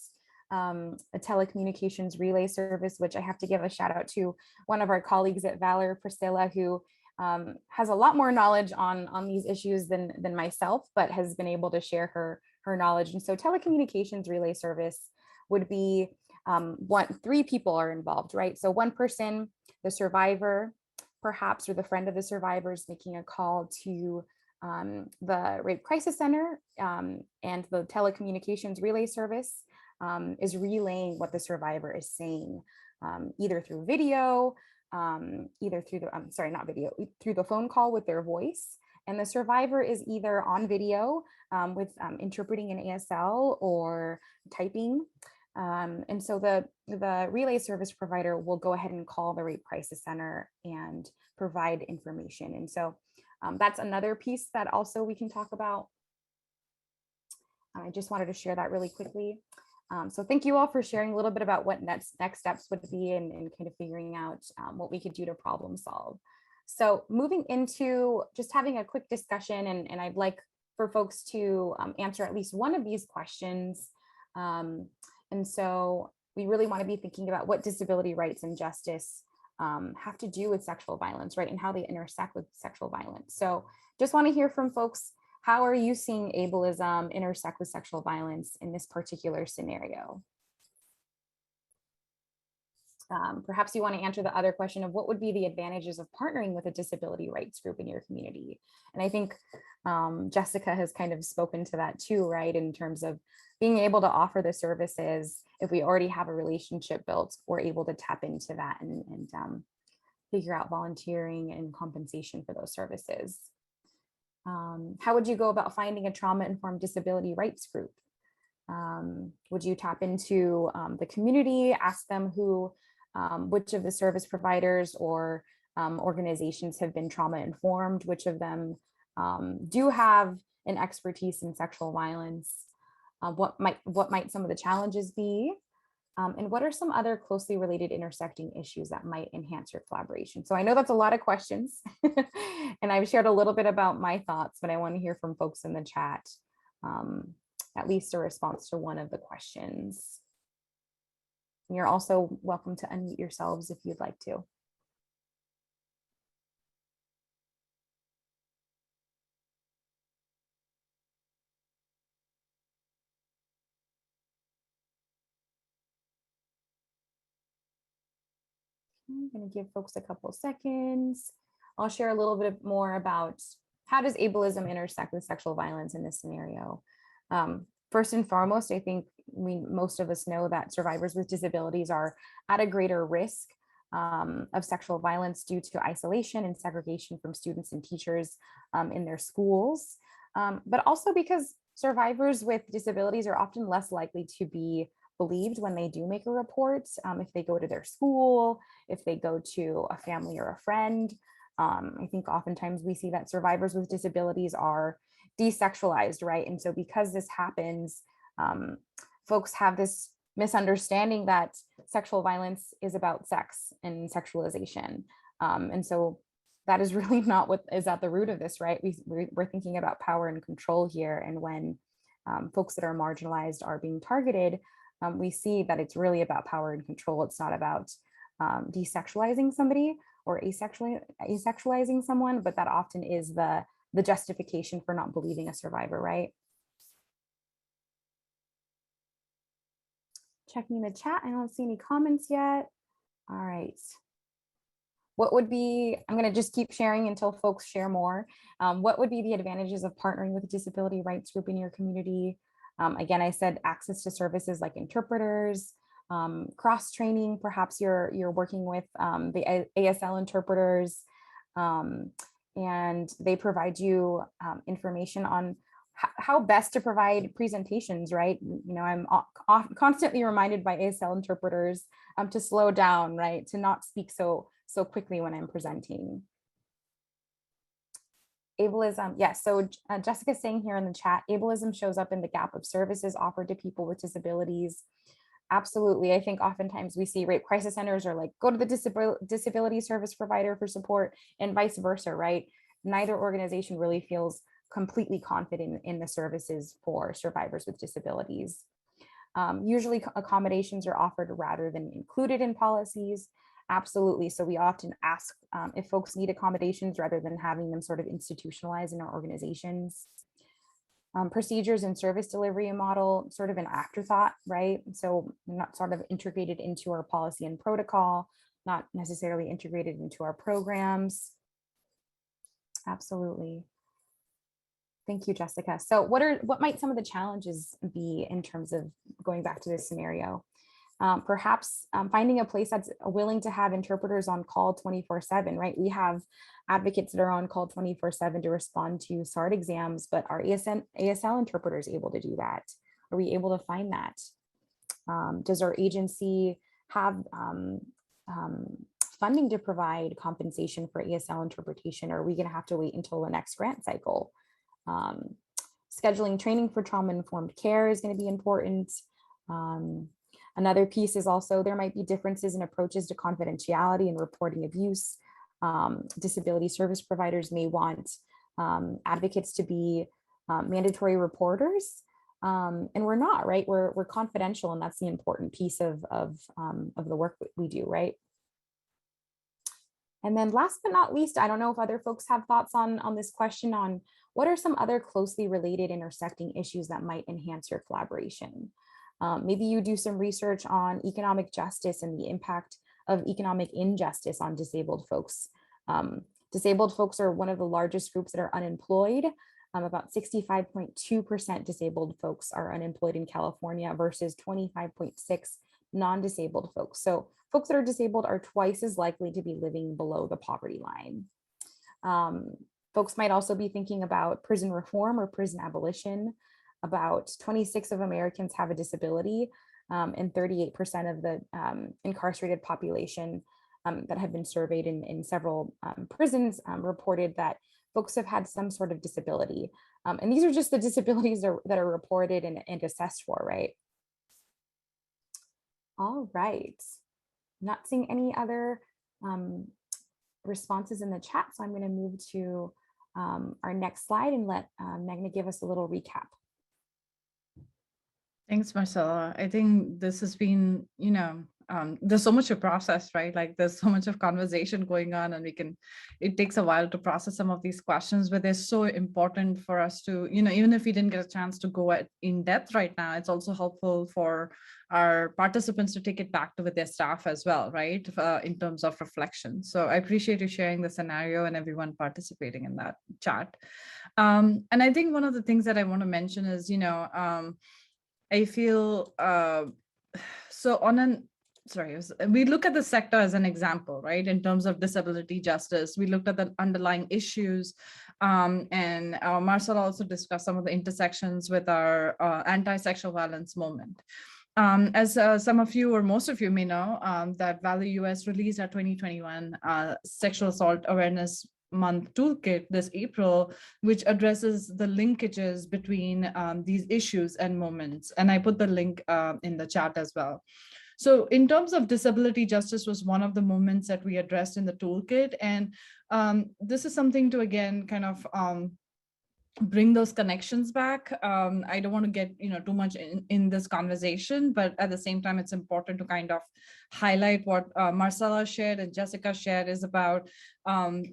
a telecommunications relay service, which I have to give a shout out to one of our colleagues at Valor, Priscilla, who has a lot more knowledge on these issues than myself, but has been able to share her knowledge. And so telecommunications relay service would be three people are involved, right? So one person, the survivor, perhaps, or the friend of the survivor is making a call to the Rape Crisis Center, and the telecommunications relay service is relaying what the survivor is saying, either through video, either through the, I'm sorry, not video, through the phone call with their voice. And the survivor is either on video with interpreting an ASL or typing. And so the relay service provider will go ahead and call the Rape Crisis Center and provide information. And so that's another piece that also we can talk about. I just wanted to share that really quickly. So thank you all for sharing a little bit about what next steps would be and kind of figuring out what we could do to problem solve. So moving into just having a quick discussion, and I'd like for folks to answer at least one of these questions. And so we really want to be thinking about what disability rights and justice have to do with sexual violence, right? And how they intersect with sexual violence. So just want to hear from folks. How are you seeing ableism intersect with sexual violence in this particular scenario? Perhaps you want to answer the other question of what would be the advantages of partnering with a disability rights group in your community? And I think Jessica has kind of spoken to that too, right? In terms of being able to offer the services, if we already have a relationship built, we're able to tap into that and figure out volunteering and compensation for those services. How would you go about finding a trauma-informed disability rights group? Would you tap into the community, ask them which of the service providers or organizations have been trauma-informed, which of them do have an expertise in sexual violence? What might some of the challenges be? And what are some other closely related intersecting issues that might enhance your collaboration? So I know that's a lot of questions and I've shared a little bit about my thoughts, but I want to hear from folks in the chat, at least a response to one of the questions. And you're also welcome to unmute yourselves if you'd like to. I'm going to give folks a couple seconds. I'll share a little bit more about how does ableism intersect with sexual violence in this scenario. First and foremost, I think most of us know that survivors with disabilities are at a greater risk of sexual violence due to isolation and segregation from students and teachers in their schools, but also because survivors with disabilities are often less likely to be believed when they do make a report, if they go to their school, if they go to a family or a friend. I think oftentimes we see that survivors with disabilities are desexualized, right? And so because this happens, folks have this misunderstanding that sexual violence is about sex and sexualization. And so that is really not what is at the root of this, right? We're thinking about power and control here. And when folks that are marginalized are being targeted, we see that it's really about power and control. It's not about desexualizing somebody or asexualizing someone, but that often is the justification for not believing a survivor, right? Checking the chat, I don't see any comments yet. All right. What would be, I'm going to just keep sharing until folks share more. What would be the advantages of partnering with a disability rights group in your community? Again, I said access to services like interpreters, cross training. Perhaps you're working with the ASL interpreters, and they provide you information on how best to provide presentations, right? You know, I'm constantly reminded by ASL interpreters to slow down, right? To not speak so quickly when I'm presenting. Ableism, yes. So Jessica's saying here in the chat, ableism shows up in the gap of services offered to people with disabilities. Absolutely. I think oftentimes we see rape crisis centers are like, go to the disability service provider for support and vice versa, right? Neither organization really feels completely confident in the services for survivors with disabilities. Usually accommodations are offered rather than included in policies. Absolutely. So we often ask if folks need accommodations rather than having them sort of institutionalized in our organizations. Procedures and service delivery model, sort of an afterthought, right? So not sort of integrated into our policy and protocol, not necessarily integrated into our programs. Absolutely. Thank you, Jessica. So what might some of the challenges be in terms of going back to this scenario? Perhaps finding a place that's willing to have interpreters on call 24/7, right? We have advocates that are on call 24/7 to respond to SART exams, but are ASL interpreters able to do that? Are we able to find that? Does our agency have funding to provide compensation for ASL interpretation? Or are we going to have to wait until the next grant cycle? Scheduling training for trauma-informed care is going to be important. Another piece is also there might be differences in approaches to confidentiality and reporting abuse. Disability service providers may want advocates to be mandatory reporters, and we're not, right? We're confidential, and that's the important piece of the work we do, right? And then last but not least, I don't know if other folks have thoughts on this question on what are some other closely related intersecting issues that might enhance your collaboration? Maybe you do some research on economic justice and the impact of economic injustice on disabled folks. Disabled folks are one of the largest groups that are unemployed. About 65.2% disabled folks are unemployed in California versus 25.6% non-disabled folks. So folks that are disabled are twice as likely to be living below the poverty line. Folks might also be thinking about prison reform or prison abolition. About 26 of Americans have a disability, and 38% of the incarcerated population that have been surveyed in several prisons reported that folks have had some sort of disability. And these are just the disabilities that are reported and assessed for, right? All right. Not seeing any other responses in the chat, so I'm going to move to our next slide and let Meghna give us a little recap. Thanks, Marcella. I think this has been, there's so much to process, right? Like there's so much of conversation going on, and it takes a while to process some of these questions, but they're so important for us to, even if we didn't get a chance to go in depth right now, it's also helpful for our participants to take it back to with their staff as well, right? In terms of reflection. So I appreciate you sharing the scenario and everyone participating in that chat. And I think one of the things that I want to mention is, I feel we look at the sector as an example, right? In terms of disability justice, we looked at the underlying issues, and Marcel also discussed some of the intersections with our anti-sexual violence movement. As some of you or most of you may know, that Valor US released our 2021 Sexual Assault Awareness Month toolkit this April, which addresses the linkages between these issues and moments. And I put the link in the chat as well. So in terms of disability justice was one of the moments that we addressed in the toolkit. And this is something to, again, kind of bring those connections back. I don't want to get too much in this conversation, but at the same time, it's important to kind of highlight what Marcella shared and Jessica shared is about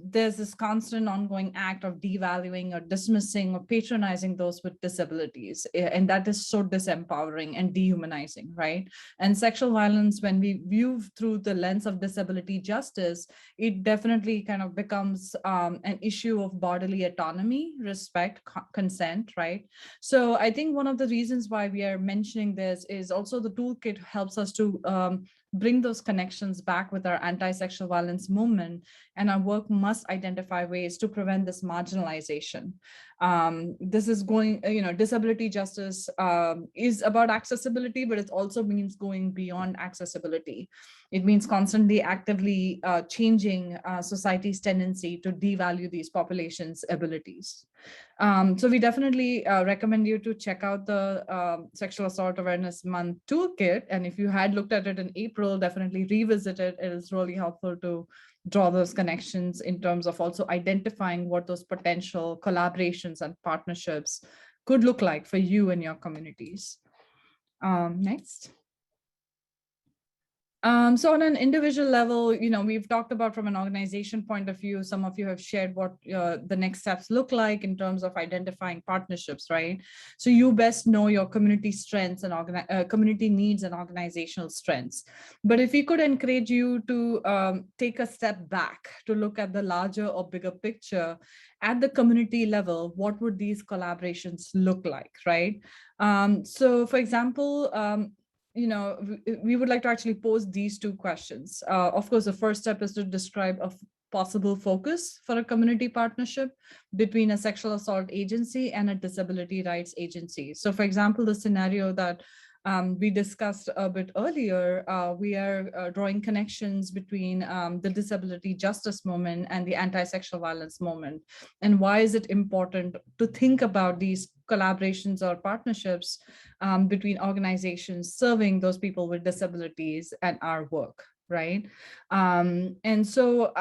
there's this constant ongoing act of devaluing or dismissing or patronizing those with disabilities. And that is so disempowering and dehumanizing, right? And sexual violence, when we view through the lens of disability justice, it definitely kind of becomes an issue of bodily autonomy, respect, consent, right? So I think one of the reasons why we are mentioning this is also the toolkit helps us to bring those connections back with our anti-sexual violence movement, and our work must identify ways to prevent this marginalization. This is going, disability justice is about accessibility, but it also means going beyond accessibility. It means constantly actively changing society's tendency to devalue these populations' abilities. So we definitely recommend you to check out the Sexual Assault Awareness Month toolkit. And if you had looked at it in April, definitely revisit it. It is really helpful to draw those connections in terms of also identifying what those potential collaborations and partnerships could look like for you and your communities. Next. So on an individual level, we've talked about from an organization point of view, some of you have shared what the next steps look like in terms of identifying partnerships, right? So you best know your community strengths and community needs and organizational strengths. But if we could encourage you to take a step back to look at the larger or bigger picture at the community level, what would these collaborations look like, right? So for example, we would like to actually pose these two questions. Of course, the first step is to describe a possible focus for a community partnership between a sexual assault agency and a disability rights agency. So for example, the scenario that we discussed a bit earlier, we are drawing connections between the disability justice movement and the anti-sexual violence movement. And why is it important to think about these collaborations or partnerships between organizations serving those people with disabilities and our work, right? And so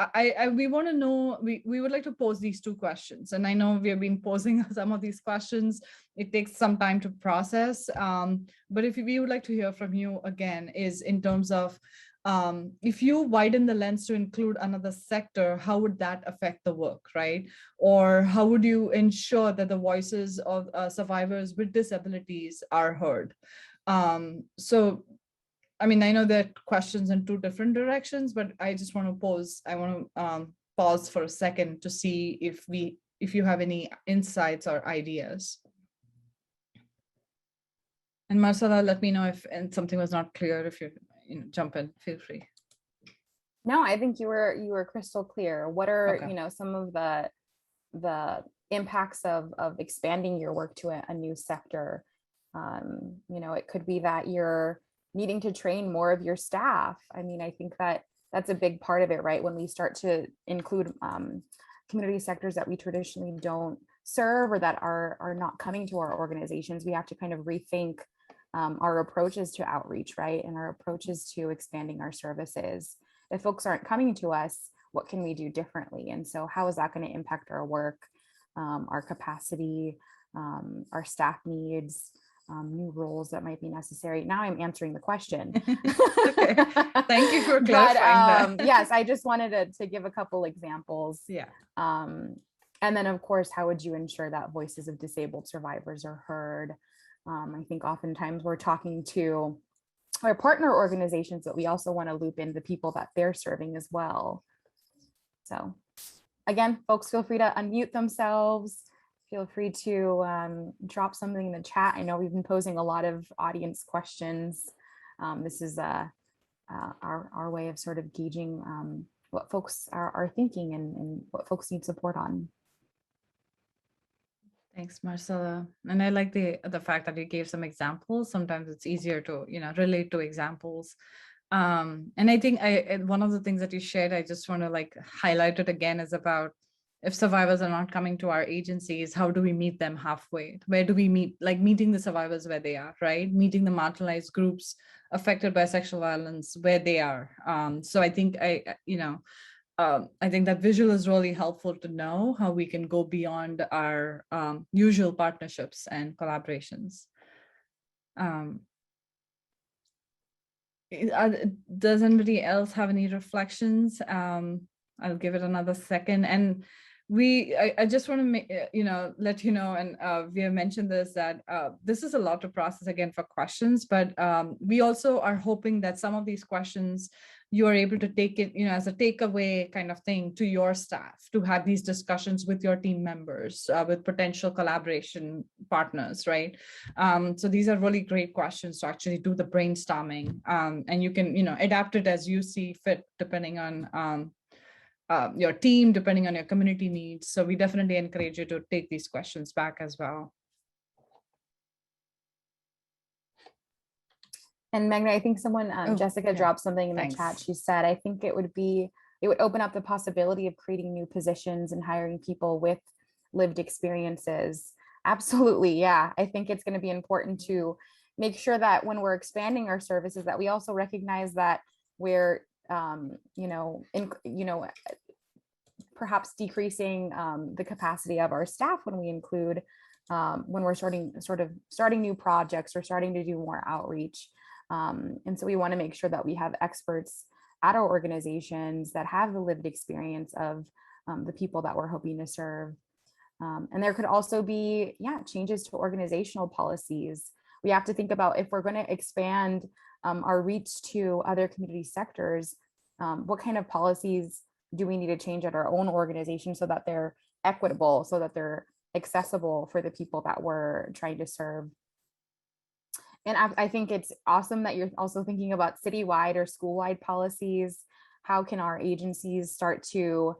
we want to know, we would like to pose these two questions. And I know we have been posing some of these questions. It takes some time to process. But if we would like to hear from you again is in terms of if you widen the lens to include another sector, how would that affect the work, right? Or how would you ensure that the voices of survivors with disabilities are heard? So, I mean, I know there are questions in two different directions, but I just want to pause for a second to see if you have any insights or ideas. And Marcela, let me know if something was not clear. If you jump in, feel free. No, I think you were crystal clear. What are Okay. some of the impacts of expanding your work to a new sector? It could be that you're needing to train more of your staff. I mean, I think that's a big part of it, right? When we start to include community sectors that we traditionally don't serve or that are not coming to our organizations, we have to kind of rethink our approaches to outreach, right? And our approaches to expanding our services. If folks aren't coming to us, what can we do differently? And so how is that going to impact our work, our capacity, our staff needs, new roles that might be necessary? Now I'm answering the question. Okay. Thank you for clarifying that. Yes, I just wanted to give a couple examples. Yeah. And then of course, how would you ensure that voices of disabled survivors are heard? I think oftentimes we're talking to our partner organizations, but we also want to loop in the people that they're serving as well. So again, folks, feel free to unmute themselves. Feel free to drop something in the chat. I know we've been posing a lot of audience questions. This is our way of sort of gauging what folks are thinking and what folks need support on. Thanks, Marcela. And I like the fact that you gave some examples. Sometimes it's easier to relate to examples. And I think one of the things that you shared, I just want to highlight it again, is about if survivors are not coming to our agencies, how do we meet them halfway? Where do we meet? Meeting the survivors where they are, right? Meeting the marginalized groups affected by sexual violence where they are. So I think I think that visual is really helpful to know how we can go beyond our usual partnerships and collaborations. Does anybody else have any reflections? I'll give it another second. And I just want to let you know, and we have mentioned this, that this is a lot to process again for questions, but we also are hoping that some of these questions you are able to take it, as a takeaway kind of thing to your staff, to have these discussions with your team members, with potential collaboration partners, right? So these are really great questions to actually do the brainstorming, and you can, adapt it as you see fit, depending on your team, depending on your community needs. So we definitely encourage you to take these questions back as well. And Magna, I think someone, Jessica, dropped something in the chat. She said, I think it would open up the possibility of creating new positions and hiring people with lived experiences. Absolutely. Yeah. I think it's going to be important to make sure that when we're expanding our services, that we also recognize that we're, perhaps decreasing the capacity of our staff when we include, when we're starting new projects or starting to do more outreach. And so we want to make sure that we have experts at our organizations that have the lived experience of the people that we're hoping to serve. And there could also be, changes to organizational policies. We have to think about if we're going to expand our reach to other community sectors, what kind of policies do we need to change at our own organization so that they're equitable, so that they're accessible for the people that we're trying to serve. And I think it's awesome that you're also thinking about citywide or school-wide policies. How can our agencies start to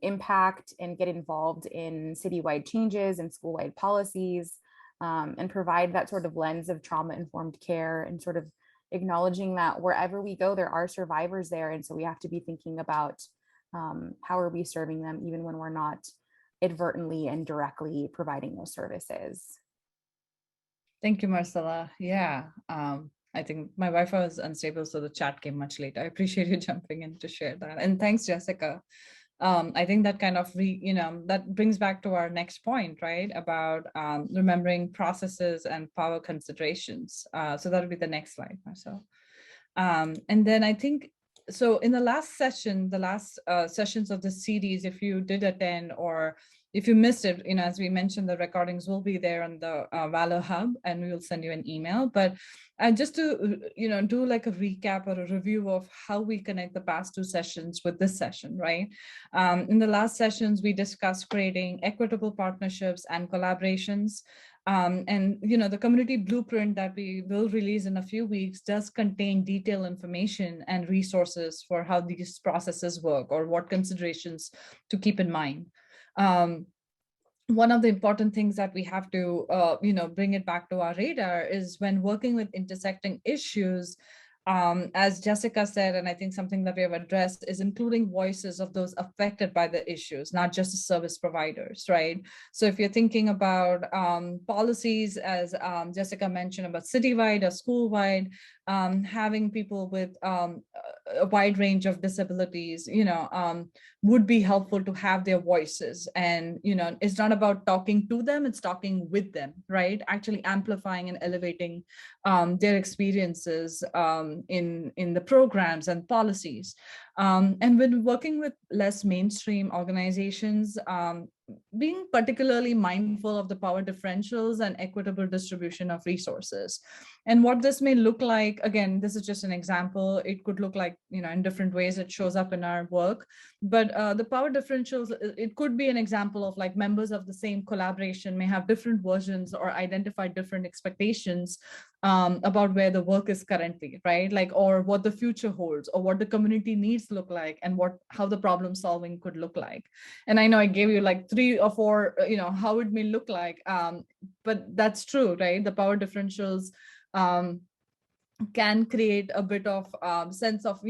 impact and get involved in citywide changes and school-wide policies, and provide that sort of lens of trauma-informed care, and sort of acknowledging that wherever we go, there are survivors there. And so we have to be thinking about how are we serving them, even when we're not inadvertently and directly providing those services. Thank you, Marcella. Yeah, I think my Wi-Fi was unstable, so the chat came much later. I appreciate you jumping in to share that. And thanks, Jessica. I think that kind of, that brings back to our next point, right? About remembering processes and power considerations. So that'll be the next slide, Marcella. And then I think, so in the last session, the last sessions of the series, if you did attend or if you missed it, as we mentioned, the recordings will be there on the Valor Hub, and we will send you an email. But just to, do like a recap or a review of how we connect the past two sessions with this session, right? In the last sessions, we discussed creating equitable partnerships and collaborations. And the community blueprint that we will release in a few weeks does contain detailed information and resources for how these processes work or what considerations to keep in mind. One of the important things that we have to, bring it back to our radar is when working with intersecting issues, as Jessica said, and I think something that we have addressed is including voices of those affected by the issues, not just the service providers, right? So if you're thinking about policies, as Jessica mentioned, about citywide or school-wide, having people with a wide range of disabilities, would be helpful to have their voices. And, it's not about talking to them, it's talking with them, right? Actually amplifying and elevating their experiences in the programs and policies. And when working with less mainstream organizations, being particularly mindful of the power differentials and equitable distribution of resources. And what this may look like, again, this is just an example. It could look like, in different ways it shows up in our work. But the power differentials, it could be an example of like members of the same collaboration may have different versions or identify different expectations about where the work is currently, right? Like, or what the future holds, or what the community needs look like, and how the problem solving could look like. And I know I gave you like 3 or 4, how it may look like, but that's true, right? The power differentials can create a bit of sense of,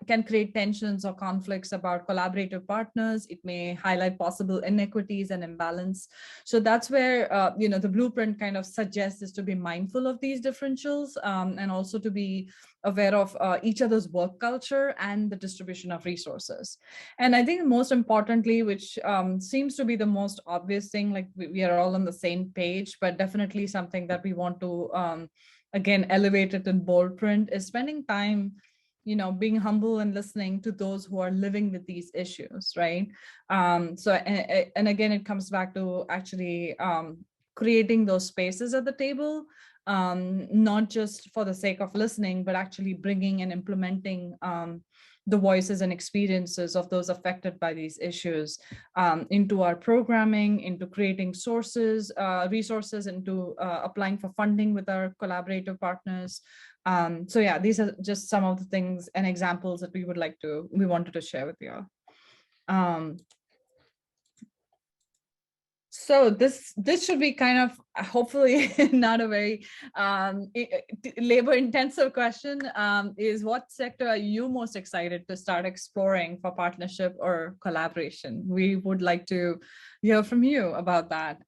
can create tensions or conflicts about collaborative partners. It may highlight possible inequities and imbalance. So that's where, the blueprint kind of suggests is to be mindful of these differentials, and also to be aware of each other's work culture and the distribution of resources. And I think most importantly, which seems to be the most obvious thing, like we are all on the same page, but definitely something that we want to, again, elevated in bold print, is spending time, being humble and listening to those who are living with these issues, right? And again, it comes back to actually creating those spaces at the table, not just for the sake of listening, but actually bringing and implementing the voices and experiences of those affected by these issues into our programming, into creating resources, into applying for funding with our collaborative partners. So yeah, these are just some of the things and examples that we wanted to share with you. So this should be kind of hopefully not a very labor intensive question, is what sector are you most excited to start exploring for partnership or collaboration? We would like to hear from you about that.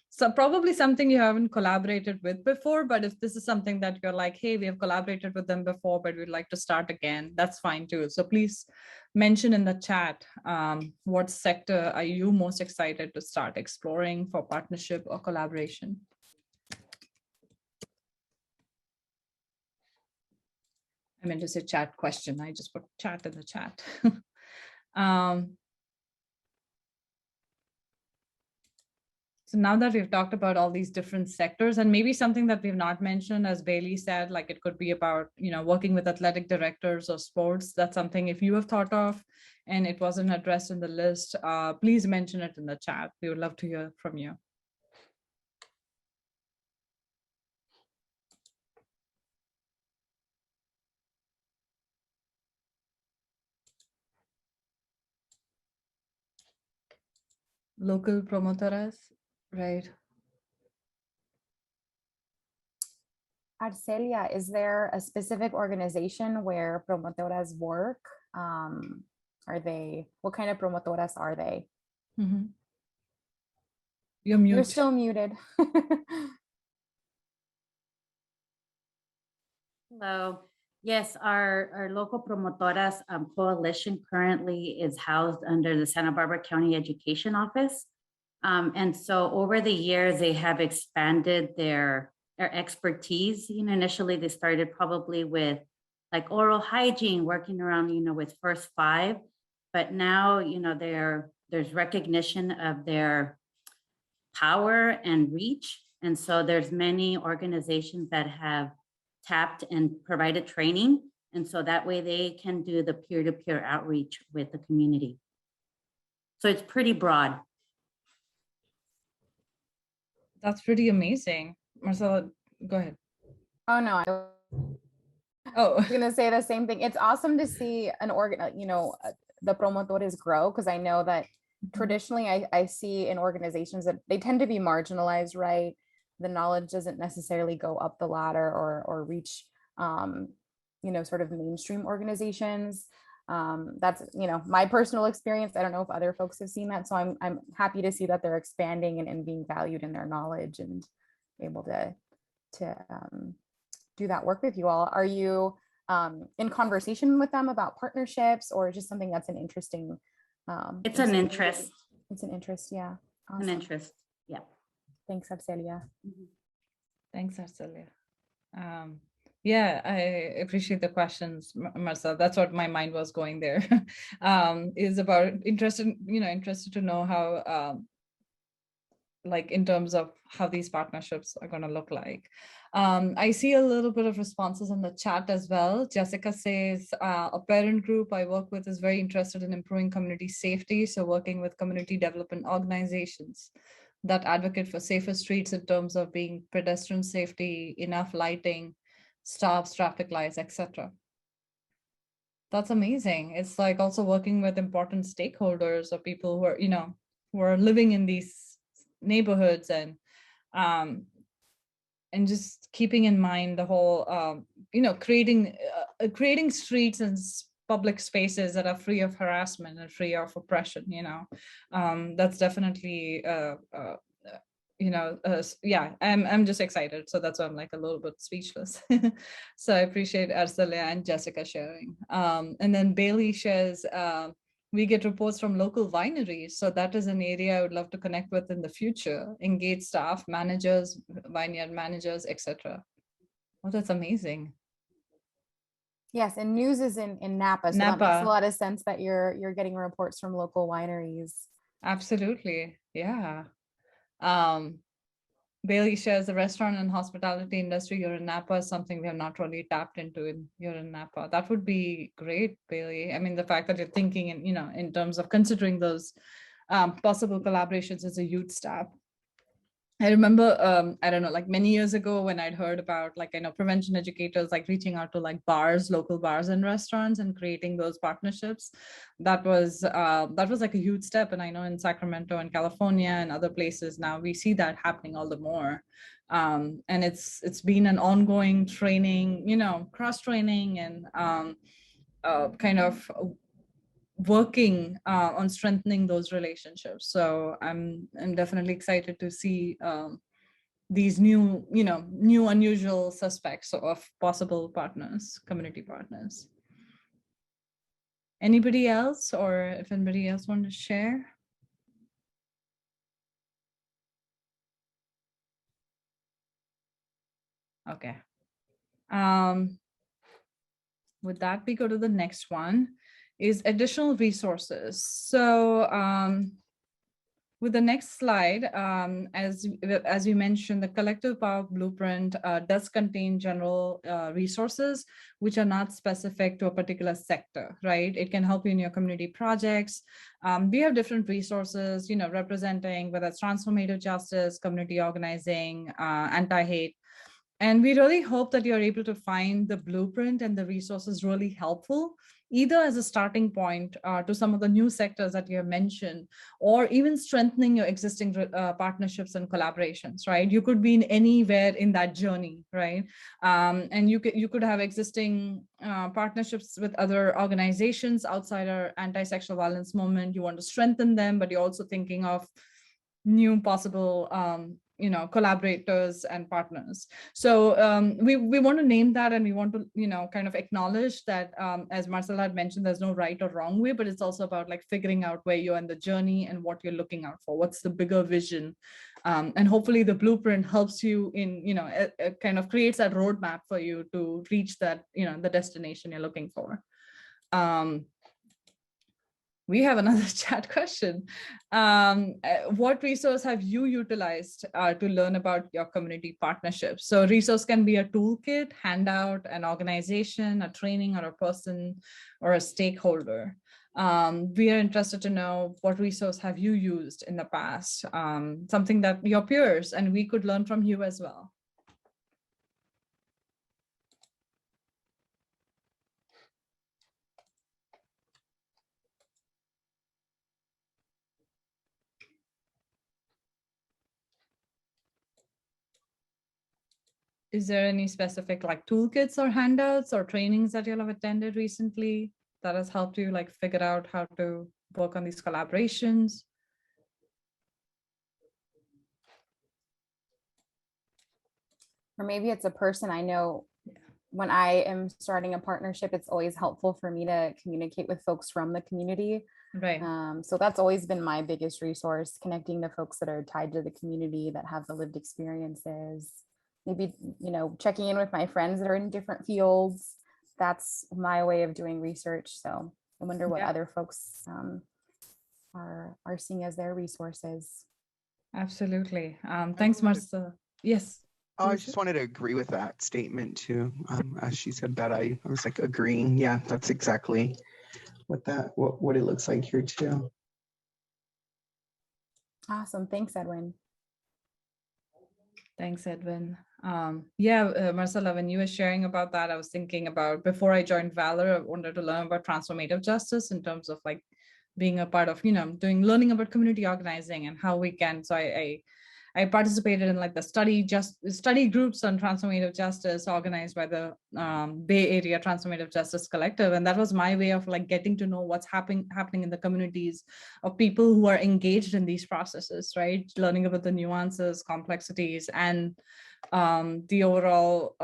So probably something you haven't collaborated with before, but if this is something that you're like, hey, we have collaborated with them before, but we'd like to start again, that's fine too. So please mention in the chat, what sector are you most excited to start exploring for partnership or collaboration? I meant to say chat question. I just put chat in the chat. um, So now that we've talked about all these different sectors, and maybe something that we've not mentioned, as Bailey said, like it could be about, working with athletic directors or sports. That's something if you have thought of and it wasn't addressed in the list, please mention it in the chat. We would love to hear from you. Local promotoras, right? Arcelia, is there a specific organization where promotoras work? What kind of promotoras are they? Mm-hmm. You're mute. You're still muted. Hello. Yes, our local promotoras coalition currently is housed under the Santa Barbara County Education Office. And so over the years, they have expanded their expertise. Initially they started probably with like oral hygiene, working around, with First Five. But now, there's recognition of their power and reach. And so there's many organizations that have tapped and provided training. And so that way they can do the peer-to-peer outreach with the community. So it's pretty broad. That's pretty amazing. Marcella, go ahead. Oh no, I was gonna say the same thing. It's awesome to see the promotores grow, because I know that traditionally I see in organizations that they tend to be marginalized, right? The knowledge doesn't necessarily go up the ladder or reach sort of mainstream organizations. That's my personal experience. I don't know if other folks have seen that. So I'm happy to see that they're expanding and being valued in their knowledge and able to do that work with you all. Are you in conversation with them about partnerships, or just something that's an interesting it's an interest. It's an interest, yeah. Awesome. An interest, yeah. Thanks, Arcelia. Thanks, Arcelia. Yeah, I appreciate the questions, Marcel. That's what my mind was going there. Is about interested to know how, like in terms of how these partnerships are going to look like. I see a little bit of responses in the chat as well. Jessica says, a parent group I work with is very interested in improving community safety. So working with community development organizations that advocate for safer streets in terms of being pedestrian safety, enough lighting, stops, traffic lights, etc. That's amazing. It's like also working with important stakeholders or people who are, who are living in these neighborhoods and just keeping in mind the whole, creating streets and public spaces that are free of harassment and free of oppression. That's definitely yeah, I'm just excited. So that's why I'm like a little bit speechless. So I appreciate Arcelia and Jessica sharing. And then Bailey shares, we get reports from local wineries. So that is an area I would love to connect with in the future, engage staff, managers, vineyard managers, etc. Oh, that's amazing. Yes, and news is in Napa. So that makes a lot of sense that you're getting reports from local wineries. Absolutely. Yeah. Bailey shares the restaurant and hospitality industry here in Napa is something we have not really tapped into here in Napa. That would be great, Bailey. I mean, the fact that you're thinking in terms of considering those possible collaborations as a huge step. I remember, I don't know, like many years ago when I'd heard about prevention educators, like reaching out to like bars, local bars and restaurants and creating those partnerships. That was like a huge step. And I know in Sacramento and California and other places now we see that happening all the more. And it's been an ongoing training, cross training and kind of working on strengthening those relationships. So I'm definitely excited to see these new unusual suspects of possible partners, community partners. Anybody else, or if anybody else want to share? Okay. with that, we go to the next one, is additional resources. So with the next slide, as we mentioned, the Collective Power Blueprint does contain general resources which are not specific to a particular sector, right? It can help you in your community projects. We have different resources, representing whether it's transformative justice, community organizing, anti-hate. And we really hope that you're able to find the blueprint and the resources really helpful, either as a starting point to some of the new sectors that you have mentioned, or even strengthening your existing partnerships and collaborations, right? You could be in anywhere in that journey, right? And you could have existing partnerships with other organizations outside our anti-sexual violence movement. You want to strengthen them, but you're also thinking of new possible collaborators and partners. So we want to name that, and we want to kind of acknowledge that, as Marcela had mentioned, there's no right or wrong way, but it's also about like figuring out where you're in the journey and what you're looking out for, what's the bigger vision. And hopefully the blueprint helps you in it kind of creates that roadmap for you to reach that the destination you're looking for. We have another chat question. What resource have you utilized to learn about your community partnerships? So resource can be a toolkit, handout, an organization, a training, or a person, or a stakeholder. We are interested to know what resource have you used in the past, something that your peers and we could learn from you as well. Is there any specific like toolkits or handouts or trainings that you'll have attended recently that has helped you like figure out how to work on these collaborations? Or maybe it's a person. I know when I am starting a partnership, it's always helpful for me to communicate with folks from the community. Right. So that's always been my biggest resource, connecting to folks that are tied to the community, that have the lived experiences. Maybe, checking in with my friends that are in different fields. That's my way of doing research. So I wonder what other folks are seeing as their resources. Absolutely. Thanks, Marcela. Yes. Oh, I just wanted to agree with that statement too. As she said that, I was like agreeing. Yeah, that's exactly what it looks like here too. Awesome. Thanks, Edwin. Thanks, Edwin. Marcela, when you were sharing about that, I was thinking about, before I joined Valor, I wanted to learn about transformative justice in terms of like being a part of, learning about community organizing and how we can. So I participated in like the study groups on transformative justice organized by the Bay Area Transformative Justice Collective. And that was my way of like getting to know what's happening in the communities of people who are engaged in these processes, right? Learning about the nuances, complexities, and the overall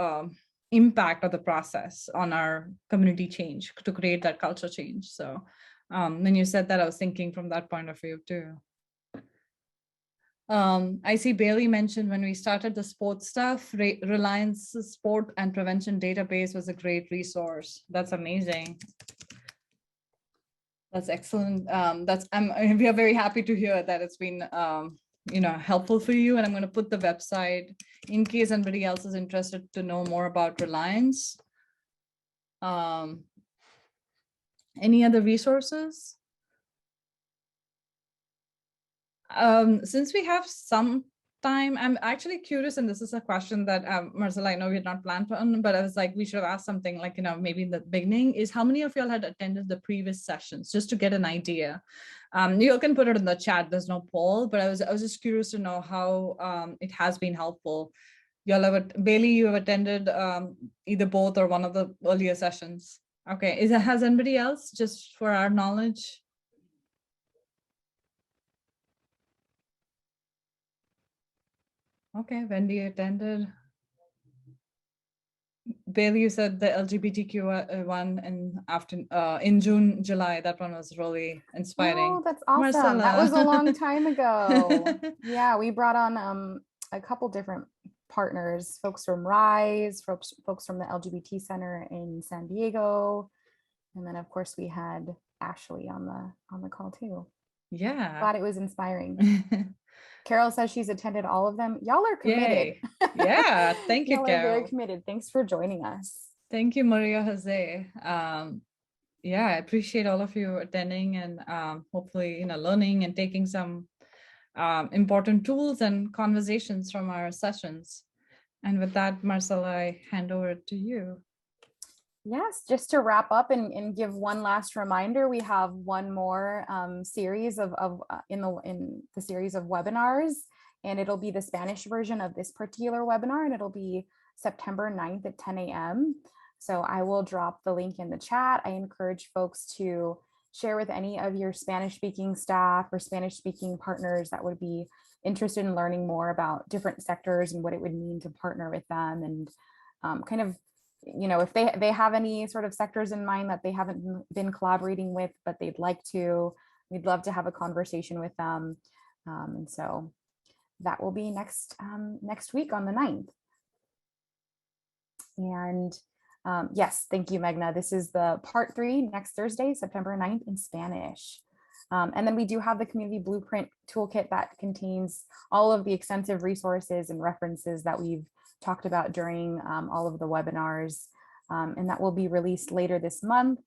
impact of the process on our community change to create that culture change. So when you said that, I was thinking from that point of view too. I see Bailey mentioned when we started the sports stuff, Reliance Sport and Prevention Database was a great resource. That's amazing. That's excellent. We are very happy to hear that it's been helpful for you. And I'm going to put the website in case anybody else is interested to know more about Reliance. Any other resources? Since we have some time, I'm actually curious, and this is a question that Marcela, I know we had not planned on, but I was like, we should have asked something like, maybe in the beginning, is how many of y'all had attended the previous sessions, just to get an idea. You can put it in the chat, there's no poll, but I was just curious to know how it has been helpful. Y'all Bailey, you have attended either both or one of the earlier sessions. Okay, has anybody else, just for our knowledge? Okay, Wendy attended. Bailey, you said the LGBTQ one in June, July. That one was really inspiring. Oh, that's awesome. Marcela. That was a long time ago. Yeah, we brought on a couple different partners, folks from RISE, folks from the LGBT Center in San Diego. And then of course we had Ashley on the call too. Yeah. Glad it was inspiring. Carol says she's attended all of them. Y'all are committed. Yay. Yeah, thank you, Y'all are very Carol. committed. Thanks for joining us. Thank you, Maria Jose. Yeah, I appreciate all of you attending and hopefully, learning and taking some important tools and conversations from our sessions. And with that, Marcella, I hand over to you. Yes, just to wrap up and give one last reminder, we have one more series in the series of webinars, and it'll be the Spanish version of this particular webinar, and it'll be September 9th at 10 a.m. So I will drop the link in the chat. I encourage folks to share with any of your Spanish speaking staff or Spanish speaking partners that would be interested in learning more about different sectors and what it would mean to partner with them, and kind of, if they have any sort of sectors in mind that they haven't been collaborating with, but they'd like to, we'd love to have a conversation with them. And so that will be next week on the 9th. And yes, thank you, Meghna. This is the part 3 next Thursday, September 9th in Spanish. And then we do have the Community Blueprint Toolkit that contains all of the extensive resources and references that we've talked about during all of the webinars, and that will be released later this month.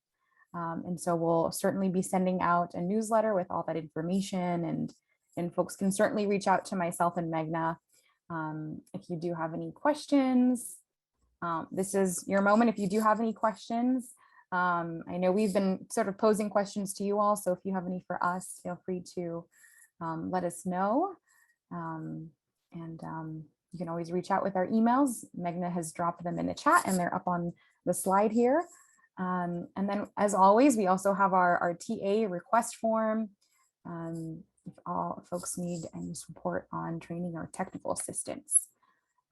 And so we'll certainly be sending out a newsletter with all that information, and folks can certainly reach out to myself and Meghna if you do have any questions. This is your moment if you do have any questions. I know we've been sort of posing questions to you all, so if you have any for us, feel free to let us know. You can always reach out with our emails. Meghna has dropped them in the chat and they're up on the slide here. And then as always, we also have our TA request form. If all folks need any support on training or technical assistance,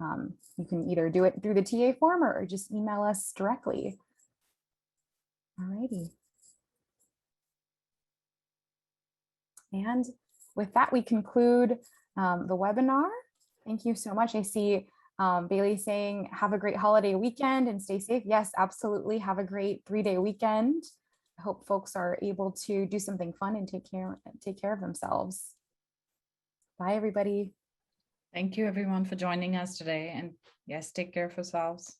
you can either do it through the TA form or just email us directly. Alrighty. And with that, we conclude the webinar. Thank you so much. I see Bailey saying, have a great holiday weekend and stay safe. Yes, absolutely. Have a great 3-day weekend. I hope folks are able to do something fun and take care of themselves. Bye, everybody. Thank you, everyone, for joining us today. And yes, take care of yourselves.